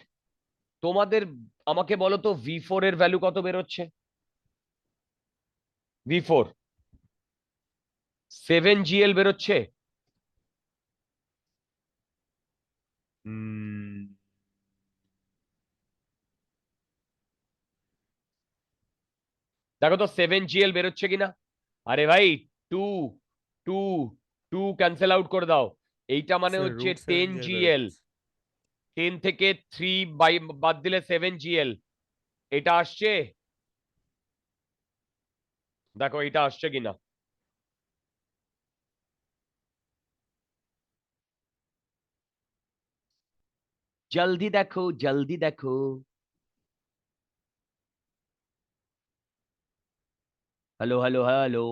তোমাদের আমাকে বলো তো V4 এর ভ্যালু কত বেরোচ্ছে? V4 7GL বেরোচ্ছে। দেখো তো 7GL বেরোচ্ছে কিনা। আরে ভাই, two two two cancel out করে দাও। এইটা মানে স্যার হচ্ছে রুট 10GL। 10 থেকে 3 বাদ দিলে 7GL। এটা আসছে, দেখো এটা আসছে কিনা। জলদি দেখো, জলদি দেখো। Hello hello hello.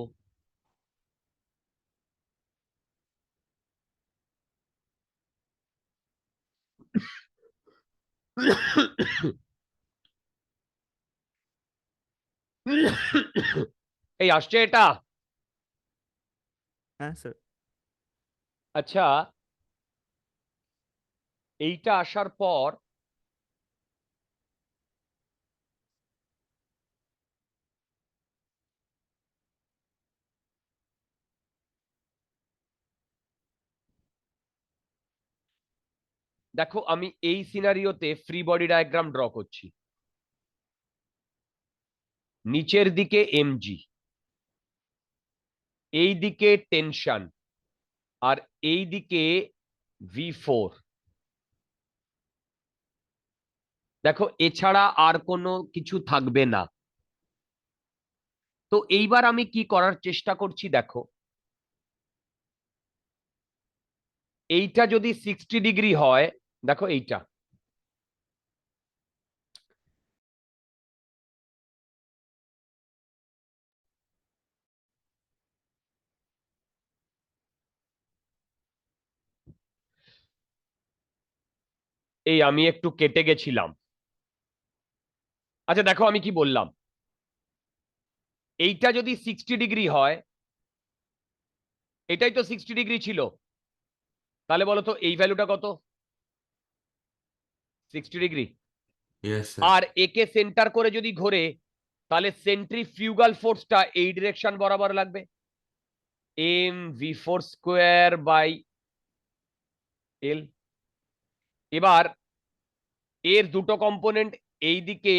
এই আসছে এটা। হ্যাঁ স্যার। আচ্ছা, এইটা আসার পর দেখো আমি এই সিনারিওতে ফ্রি বডি ডায়াগ্রাম ড্র করছি। নিচের দিকে এমজি, এই দিকে টেনশন, আর এই দিকে V4। দেখো এছাড়া আর কোনো কিছু থাকবে না। তো এইবার আমি কি করার চেষ্টা করছি, দেখো এইটা যদি 60 ডিগ্রি হয়, দেখো এইটা, এই আমি একটু কেটে গেছিলাম। আচ্ছা দেখো আমি কি বললাম, এইটা যদি 60 ডিগ্রি হয়, এটাই তো 60 ডিগ্রি ছিল, তাহলে বলো তো এই ভ্যালুটা কত? 60 ডিগ্রি। Yes sir. আর একে সেন্টার করে যদি ঘোরে, তাহলে সেন্ট্রিফিউগাল ফোর্সটা এই ডিরেকশন বরাবর লাগবে, mv4 স্কোয়ার/l। এবার এর দুটো কম্পোনেন্ট, এইদিকে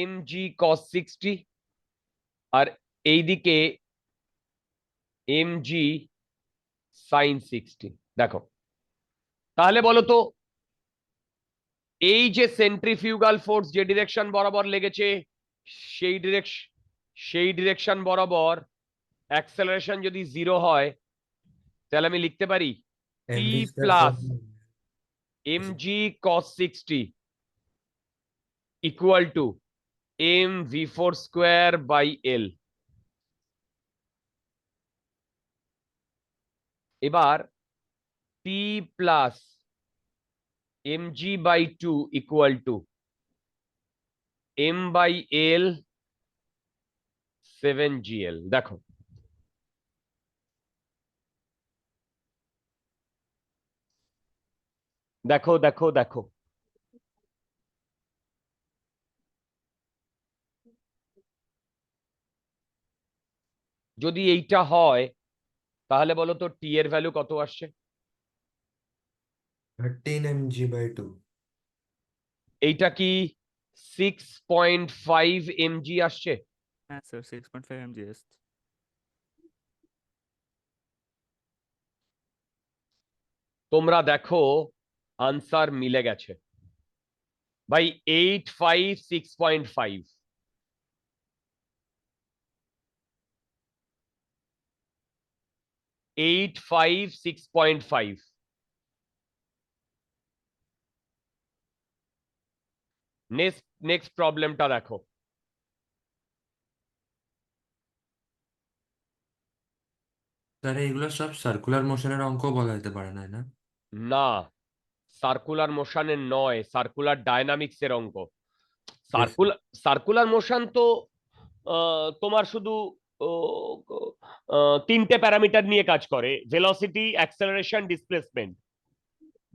mg cos 60 আর এইদিকে mg sin 60। দেখো তাহলে বলো তো, এই যে সেন্ট্রিফিউগাল ফোর্স যে ডিরেকশন বরাবর লেগেছে, সেই ডিরেকশন বরাবর অ্যাক্সেলারেশন যদি 0 হয়, তাহলে আমি লিখতে পারি p MD square plus form. mg cos 60 equal to mv4 স্কোয়ার/l। এবার p plus mg/2 equal to m/l 7GL। দেখো দেখো দেখো দেখো, যদি এইটা হয়, তাহলে বলো তো টি এর ভ্যালু কত আসছে? 13 mg/2। এইটা কি 6.5 mg আসছে? হ্যাঁ স্যার 6.5 mg আসছে। তোমরা দেখো আনসার মিলে গেছে ভাই, 8, 5, 6.5। Eight five 6.5। নেক্সট প্রবলেমটা দেখো। স্যার এগুলো সব সার্কুলার মোশনের অঙ্ক বলা যেতে পারে না, না? না, সার্কুলার মোশনের নয়, সার্কুলার ডায়নামিক্স এর অঙ্ক। Yes, sir. সার্কুলার মোশন তো তোমার শুধু তিনটে প্যারামিটার নিয়ে কাজ করে, ভেলোসিটি, অ্যাক্সেলারেশন, ডিসপ্লেসমেন্ট।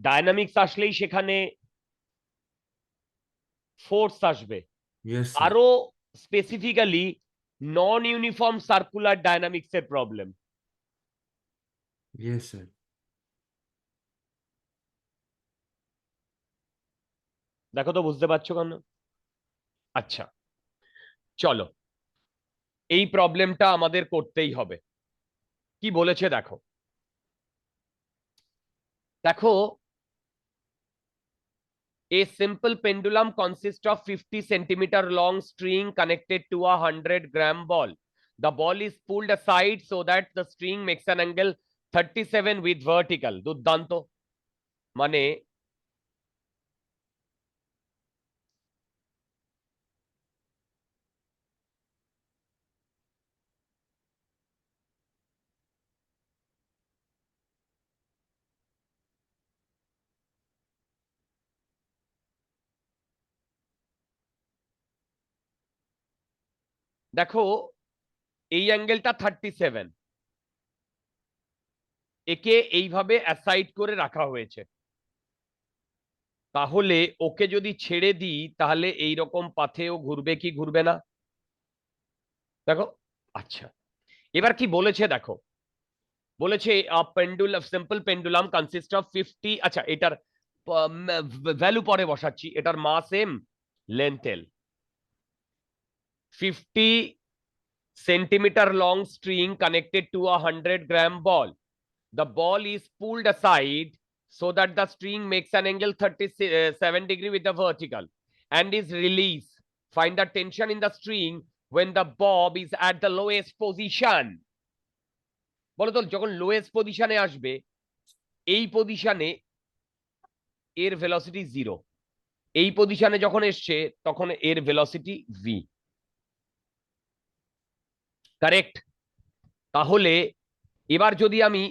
ডায়নামিক্স আসলেই সেখানে ফোর্স আসবে। ইয়েস স্যার আরো স্পেসিফিক্যালি নন ইউনিফর্ম সার্কুলার ডায়নামিক্স এর প্রবলেম। ইয়েস স্যার দেখো তো বুঝতে পারছো কেন? আচ্ছা চলো, এই প্রবলেমটা আমাদের করতেই হবে। কি বলেছে দেখো, দেখো a simple pendulum consists of 50 centimeter long string connected to a 100-gram ball. The ball is pulled aside so that the string makes an angle 37 with vertical. দুর্দান্ত। মানে দেখো এই অ্যাঙ্গেলটা 37, একে এইভাবে অ্যাসাইড করে রাখা হয়েছে। তাহলে ওকে যদি ছেড়ে দিই তাহলে এই রকম পাথেও ঘুরবে কি ঘুরবে না? দেখো আচ্ছা, এবার কি বলেছে দেখো, বলেছে pendulum, simple pendulum consist of 50, আচ্ছা এটার ভ্যালু পরে বসাচ্ছি, এটার mass M, length L. 50 centimeter long string connected to a 100-gram ball. The ball is pulled aside so that the string makes an angle 37 degree with the vertical and is released. Find the tension in the string when the bob is at the lowest position. বলো তো যখন লোয়েস্ট পজিশনে আসবে, এই পজিশনে এর ভেলোসিটি 0, এই পজিশনে যখন এসছে তখন এর ভেলোসিটি ভি। কারেক্ট? তাহলে এবার যদি আমি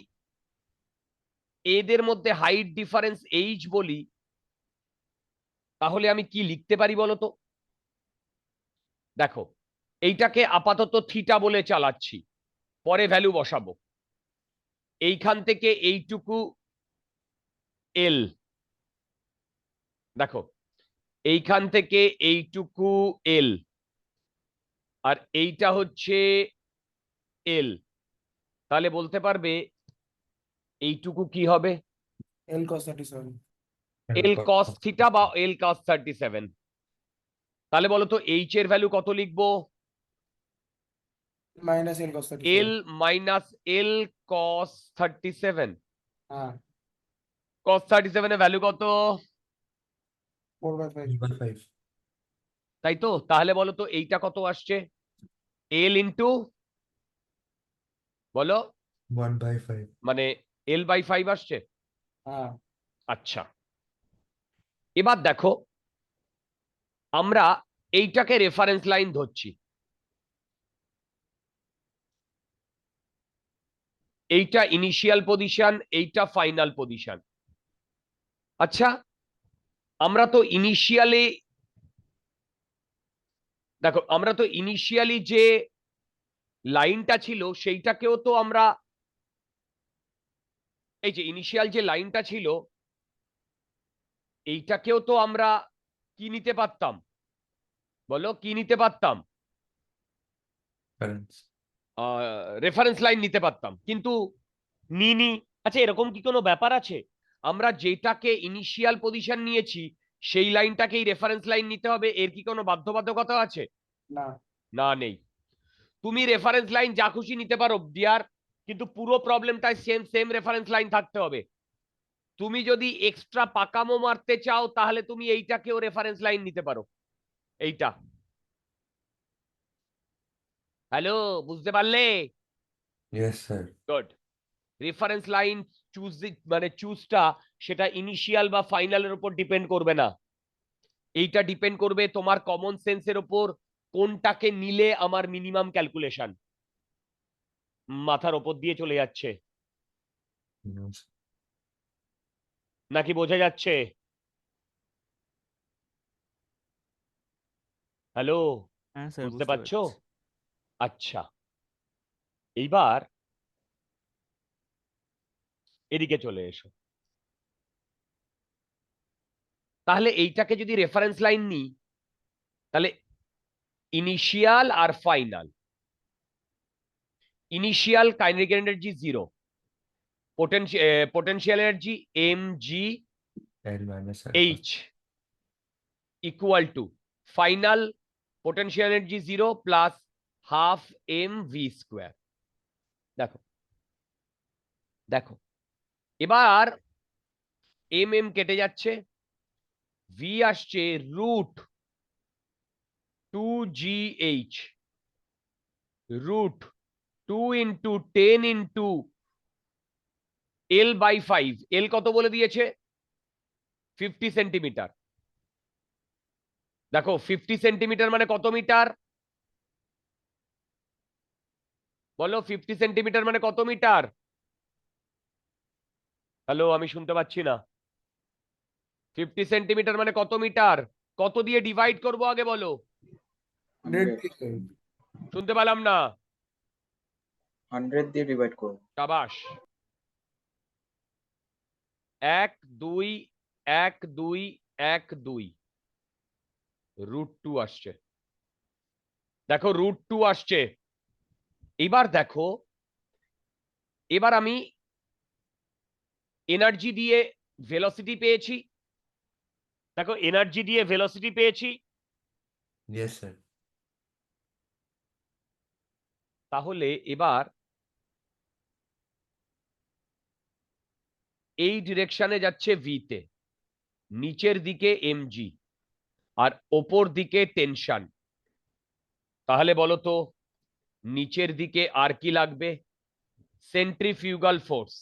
এদের মধ্যে হাইট ডিফারেন্স এইচ বলি, তাহলে আমি কি লিখতে পারি বলো তো? দেখো এইটাকে আপাতত থিটা বলে চালাচ্ছি, পরে ভ্যালু বসাবো। এইখান থেকে এইটুকু এল, দেখো এইখান থেকে এইটুকু এল, আর এইটা হচ্ছে এল। তাহলে বলতে পারবে এইটুকু কি হবে? L cos 37. এল কস থিটা বা এল কস 37। তাহলে বলো তো এইচ এর ভ্যালু কত লিখবো? Minus L cos 37. L minus L কস 37। হ্যাঁ, কস 37 এর ভ্যালু কত? 4/5. তাই তো? তাহলে বলো তো এইটা কত আসছে? এল ইন্টু, বলো 1/5 মানে এল বাই 5 আসছে। হ্যাঁ, আচ্ছা এবার দেখো আমরা এইটাকে রেফারেন্স লাইন ধরছি, এইটা ইনিশিয়াল পজিশন, এইটা ফাইনাল পজিশন। আচ্ছা আমরা তো ইনিশিয়ালি, দেখো আমরা তো ইনিশিয়ালি যে লাইনটা ছিল সেইটাকেও তো আমরা, এই যে ইনিশিয়াল যে লাইনটা ছিল এইটাকেও তো আমরা কি নিতে পারতাম? বলো কি নিতে পারতাম? রেফারেন্স লাইন নিতে পারতাম, কিন্তু নিনি। আচ্ছা এরকম কি কোনো ব্যাপার আছে আমরা যেটাকে ইনিশিয়াল পজিশন নিয়েছি সেই লাইনটাকেই রেফারেন্স লাইন নিতে হবে, এর কি কোনো বাধ্যবাধকতা আছে? না, না নেই। তুমি রেফারেন্স লাইন যা খুশি নিতে পারো ডিয়ার, কিন্তু পুরো প্রবলেমটাই সেম সেম রেফারেন্স লাইন থাকতে হবে। তুমি যদি এক্সট্রা পাকামো মারতে চাও তাহলে তুমি এইটাকেও রেফারেন্স লাইন নিতে পারো, এইটা। হ্যালো, বুঝতে পারলে? Yes sir good. Reference line choose, মানে চুজটা সেটা ইনিশিয়াল বা ফাইনালের উপর ডিপেন্ড করবে না, এইটা ডিপেন্ড করবে তোমার কমন সেন্সের উপর, কোনটাকে নিলে আমার মিনিমাম ক্যালকুলেশন। মাথার উপর দিয়ে চলে যাচ্ছে নাকি বোঝা যাচ্ছে? হ্যালো, হ্যাঁ স্যার বুঝতে বুঝতে পারছো? পারছি। আচ্ছা এইবার এদিকে চলে এসো। তাহলে এইটাকে যদি রেফারেন্স লাইন নিই তাহলে ইনিশিয়াল আর final. Initial kinetic energy 0, potential energy mg L minus h equal to final potential energy 0 plus half mv square. দেখো দেখো এবার এম কেটে যাচ্ছে, ভি আসছে √2gh, √2 ইন্টু 10 ইন্টু L/5। এল কত বলে দিয়েছে? 50 সেন্টিমিটার। দেখো 50 সেন্টিমিটার মানে কত মিটার? বলো 50 সেন্টিমিটার মানে কত মিটার? হ্যালো, আমি শুনতে পাচ্ছি না। 50 সেন্টিমিটার মানে কত মিটার? কত দিয়ে ডিভাইড করব আগে বলো? 100 শুনতে পেলাম না। 100 দিয়ে ডিভাইড করো। সাবাস। 1 2 1 2 1 2 √2 আসছে। দেখো √2 আসছে। এবার দেখো, এবার আমি এনার্জি দিয়ে ভেলোসিটি পেয়েছি। দেখো এনার্জি দিয়ে ভেলোসিটি পেয়েছি। Yes, sir. তাহলে এবার এই ডিরেকশনে যাচ্ছে ভি তে, নিচের দিকে এমজি আর ওপর দিকে টেনশন। তাহলে বলো তো নিচের দিকে আর কি লাগবে? Centrifugal force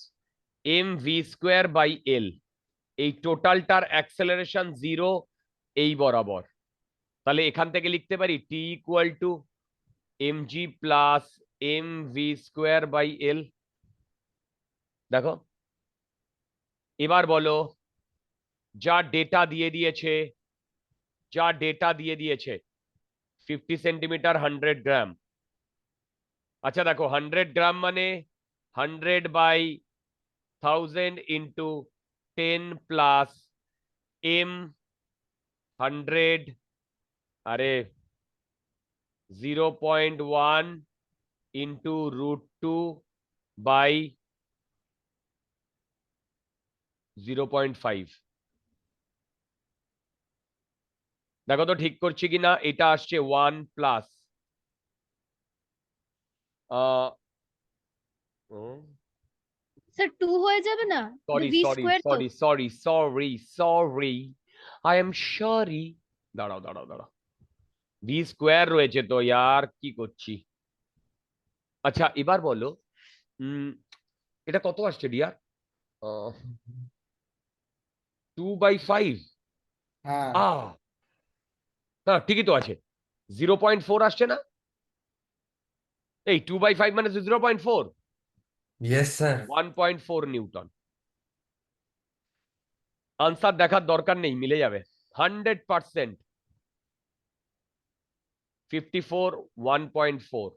mv²/L। এই টোটালটার অ্যাক্সেলারেশন 0 এই বরাবর। তাহলে এখান থেকে লিখতে পারি t equal to mg plus mv²/L। দেখো এবার বলো, যা ডেটা দিয়ে দিয়েছে, 50 সেন্টিমিটার 100 গ্রাম। আচ্ছা দেখো 100 গ্রাম মানে 100/1000 ইন্টু 10 প্লাস m 100, আরে 0.1 ইন্টু √2/0.5। দেখো তো ঠিক করছি কিনা। এটা আসছে 1 প্লাস স্যার 2 হয়ে যাবে না? সরি ভি সরি স্কোয়ার তো। Sorry sorry sorry sorry I am sorry. দাঁড়াও দাঁড়াও দাঁড়াও, ভি স্কোয়ার রয়েছে তো ইয়ার, কি করছি। আচ্ছা এবার বলো, এটা কত আসছে ডিয়ার? 2/5। হ্যাঁ না ঠিকই তো আছে, 0.4 আসছে না? এই 2/5 মানে 0.4, Yes, sir. 1.4 নিউটন। আনসার দেখার দরকার নেই, মিলে যাবে 100%। 54 1.4।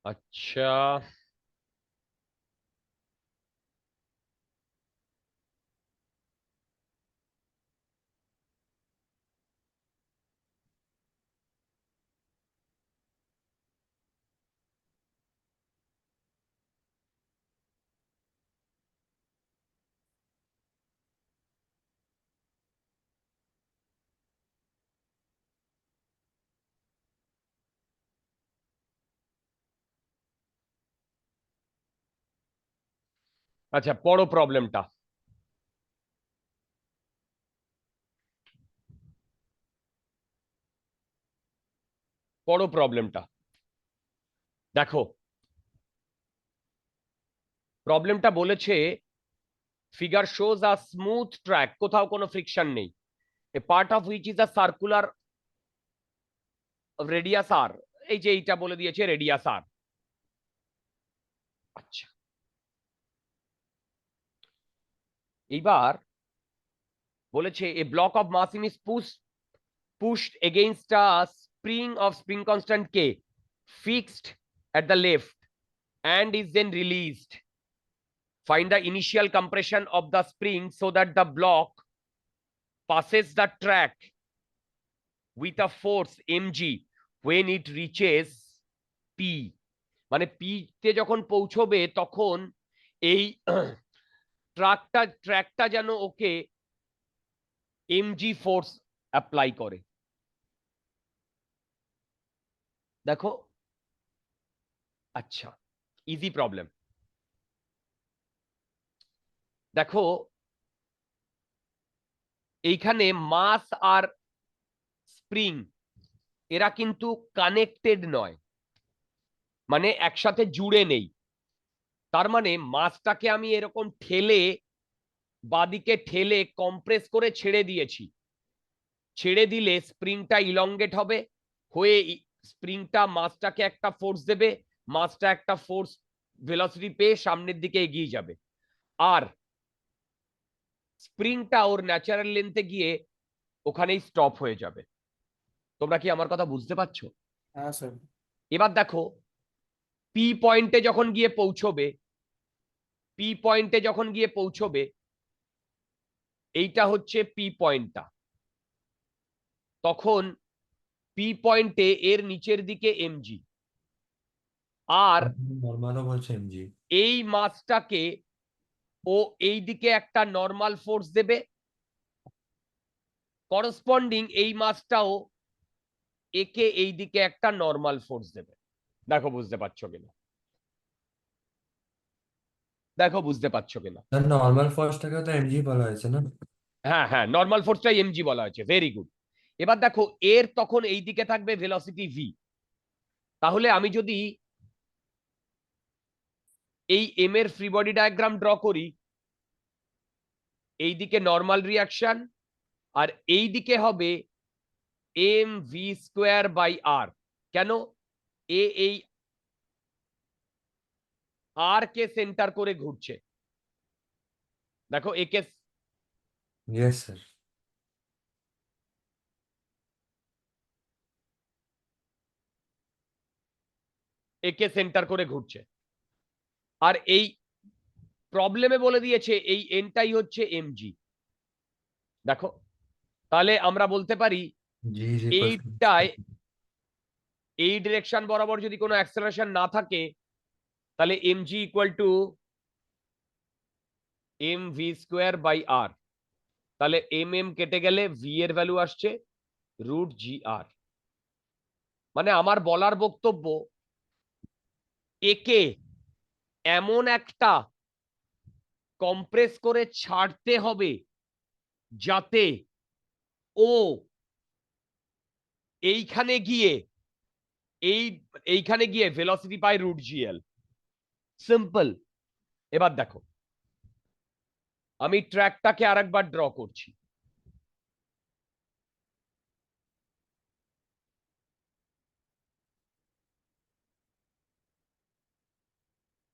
আচ্ছা আচ্ছা, পড়ো প্রবলেমটা। পড়ো প্রবলেমটা। দেখো প্রবলেমটা বলেছে figure shows a smooth track, কোথাও কোনো ফ্রিকশন নেই, a part of which is a circular radius R. এই যে এইটা বলে দিয়েছে রেডিয়াস আর। আচ্ছা, এইবার বলেছে a block of mass is pushed against a spring of spring constant k fixed at the left and is then released. Find the initial compression of the spring so that the block passes the track with a force mg when it reaches p. মানে p তে যখন পৌঁছবে তখন এই ট্র্যাকটা যেন ওকে mg ফোর্স অ্যাপ্লাই করে। দেখো, আচ্ছা ইজি প্রবলেম। দেখো এইখানে মাস আর স্প্রিং এরা কিন্তু কানেক্টেড নয়, মানে একসাথে জুড়ে নেই। তার মানে মাসটাকে আমি এরকম ঠেলে বাদিকে ঠেলে কম্প্রেস করে ছেড়ে দিয়েছি। ছেড়ে দিলে স্প্রিংটা ইলংগেট হবে, হয়ে স্প্রিংটা মাসটাকে একটা ফোর্স দেবে, মাসটা একটা ফোর্স ভেলোসিটি পেয়ে সামনের দিকে এগিয়ে যাবে, আর স্প্রিংটা ওর ন্যাচারাল লেন্থে গিয়ে ওখানেই স্টপ হয়ে যাবে। তোমরা কি আমার কথা বুঝতে পারছো? হ্যাঁ স্যার। এবার দেখো পি পয়েন্টে যখন গিয়ে পৌঁছবে, পি পয়েন্টে যখন গিয়ে পৌঁছবে, এইটা হচ্ছে পি পয়েন্টটা, তখন পি পয়েন্টে এর নিচের দিকে এমজি, আর নর্মালও বলছে এমজি। এই মাসটাকে ও এই দিকে একটা নর্মাল ফোর্স দেবে, করসপন্ডিং এই মাসটাও একে এই দিকে একটা নর্মাল ফোর্স দেবে। দেখো বুঝতে পারছো কিনা, দেখো বুঝতে পারছো কিনা? নর্মাল ফোর্সটাকে তো এমজি বলা হয়েছে না? হ্যাঁ হ্যাঁ, নর্মাল ফোর্সটাই এমজি বলা হয়েছে, ভেরি গুড। এবার দেখো এর তখন এই দিকে থাকবে ভেলোসিটি ভি। তাহলে আমি যদি এই এম এর ফ্রি বডি ডায়াগ্রাম ড্র করি, এই দিকে নর্মাল রিয়াকশন আর এই দিকে হবে এম ভি স্কোয়ার বাই আর। কেন? এই আর কে সেন্টার করে ঘুরছে, দেখো একে ইয়েস স্যার। একে সেন্টার করে ঘুরছে, আর এই প্রবলেমে বলে দিয়েছে এই এনটাই হচ্ছে এমজি। দেখো তাহলে আমরা বলতে পারি জি ইজ ইকুয়াল টু এইটায় এই ডিরেকশন বরাবর যদি কোনো অ্যাক্সেলারেশন না থাকে, তাহলে mg equal to M V square by R. তাহলে এম কেটে গেলে ভি এর ভ্যালু আসছে √gr। মানে আমার বলার বক্তব্য, একে এমন একটা কম্প্রেস করে ছাড়তে হবে যাতে ও এইখানে গিয়ে এইখানে গিয়ে ভেলোসিটি পায় √gl। সিম্পল। এবার দেখো আমি ট্র্যাকটাকে আরেকবার ড্র করছি।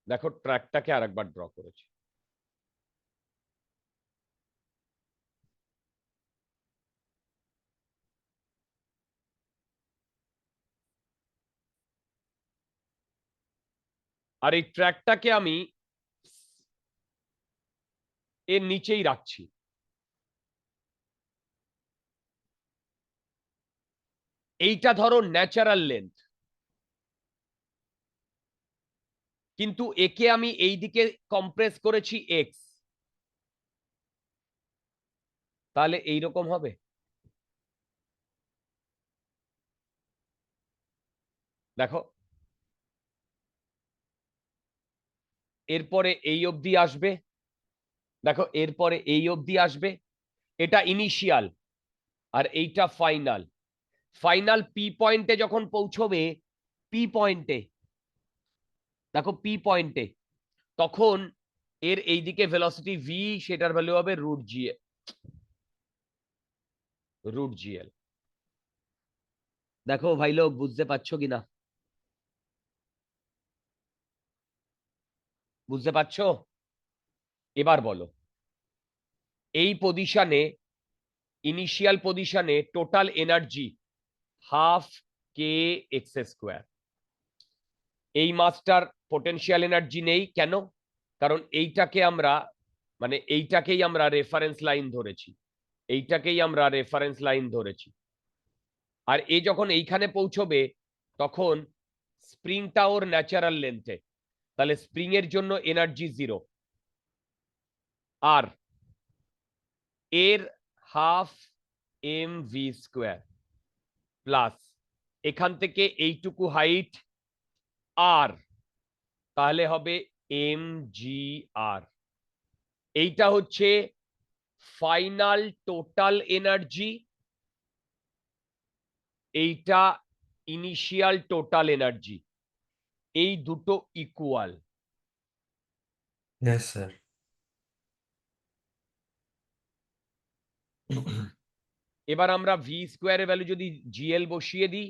দেখো ট্র্যাকটাকে আরেকবার ড্র করেছি। আর এই ট্র্যাকটাকে আমি এর নিচেই রাখছি। এইটা ধরো ন্যাচারাল লেন্থ, কিন্তু একে আমি এই দিকে কম্প্রেস করেছি এক্স, তাহলে এইরকম হবে। দেখো এরপরে এই অবধি আসবে, দেখো এরপরে এই অবধি আসবে, এটা ইনিশিয়াল আর এইটা ফাইনাল। ফাইনাল পি পয়েন্টে যখন পৌঁছবে, পি পয়েন্টে, দেখো পি পয়েন্টে, তখন এর এইদিকে ভেলোসিটি ভি, সেটার ভ্যালু হবে √gl। দেখো ভাই লোক, বুঝতে পারছো কিনা? বুঝতে পারছো? এবার বলো, এই পজিশনে, ইনিশিয়াল পজিশনে টোটাল এনার্জি ½ k(x²). এই মাসটার পোটেনশিয়াল এনার্জি নেই কেন? কারণ এইটাকে আমরা, মানে এইটাকেই আমরা রেফারেন্স লাইন ধরেছি, এইটাকেই আমরা রেফারেন্স লাইন ধরেছি। আর এ যখন এইখানে পৌঁছবে, তখন স্প্রিংটা ওর ন্যাচারাল লেন্থে, তাহলে স্প্রিং এর জন্য এনার্জি 0, আর এর ½ mv² প্লাস এখান থেকে এইটুকু হাইট আর, তাহলে হবে mgr। এইটা হচ্ছে ফাইনাল টোটাল এনার্জি, এইটা ইনিশিয়াল টোটাল এনার্জি, এই দুটো ইকুয়াল। Yes sir. এবার আমরা ভি স্কোয়ারের ভ্যালু যদি জিএল বসিয়ে দিই,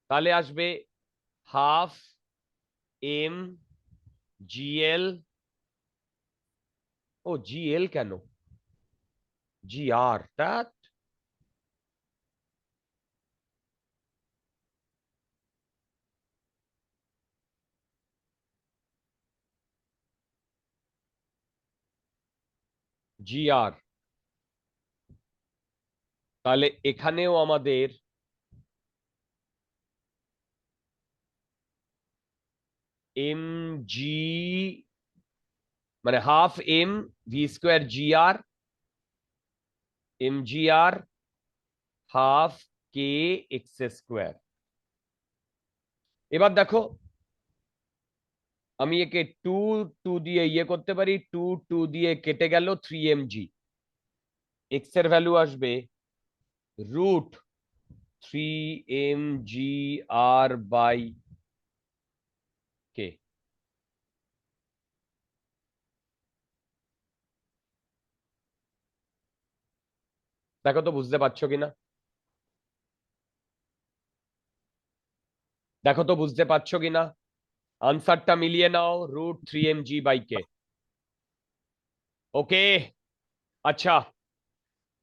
তাহলে আসবে ½ mgl। ও জিএল কেন, জিআর, দ্যাট জিআর। তাহলে এখানেও আমাদের mg, মানে ½mv²gr, mgr ½ kx²। এবার দেখো, আমি একে 2 দিয়ে ইয়ে করতে পারি, 2 দিয়ে কেটে গেল 3mg, এক্স এর ভ্যালু আসবে √3mgr/k। দেখো তো বুঝতে পারছো কিনা, দেখো তো বুঝতে পারছো কিনা, আনসারটা মিলিয়ে নাও, √3mg/k। ওকে, আচ্ছা,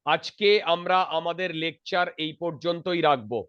আজকে আমরা আমাদের লেকচার এই পর্যন্তই রাখবো।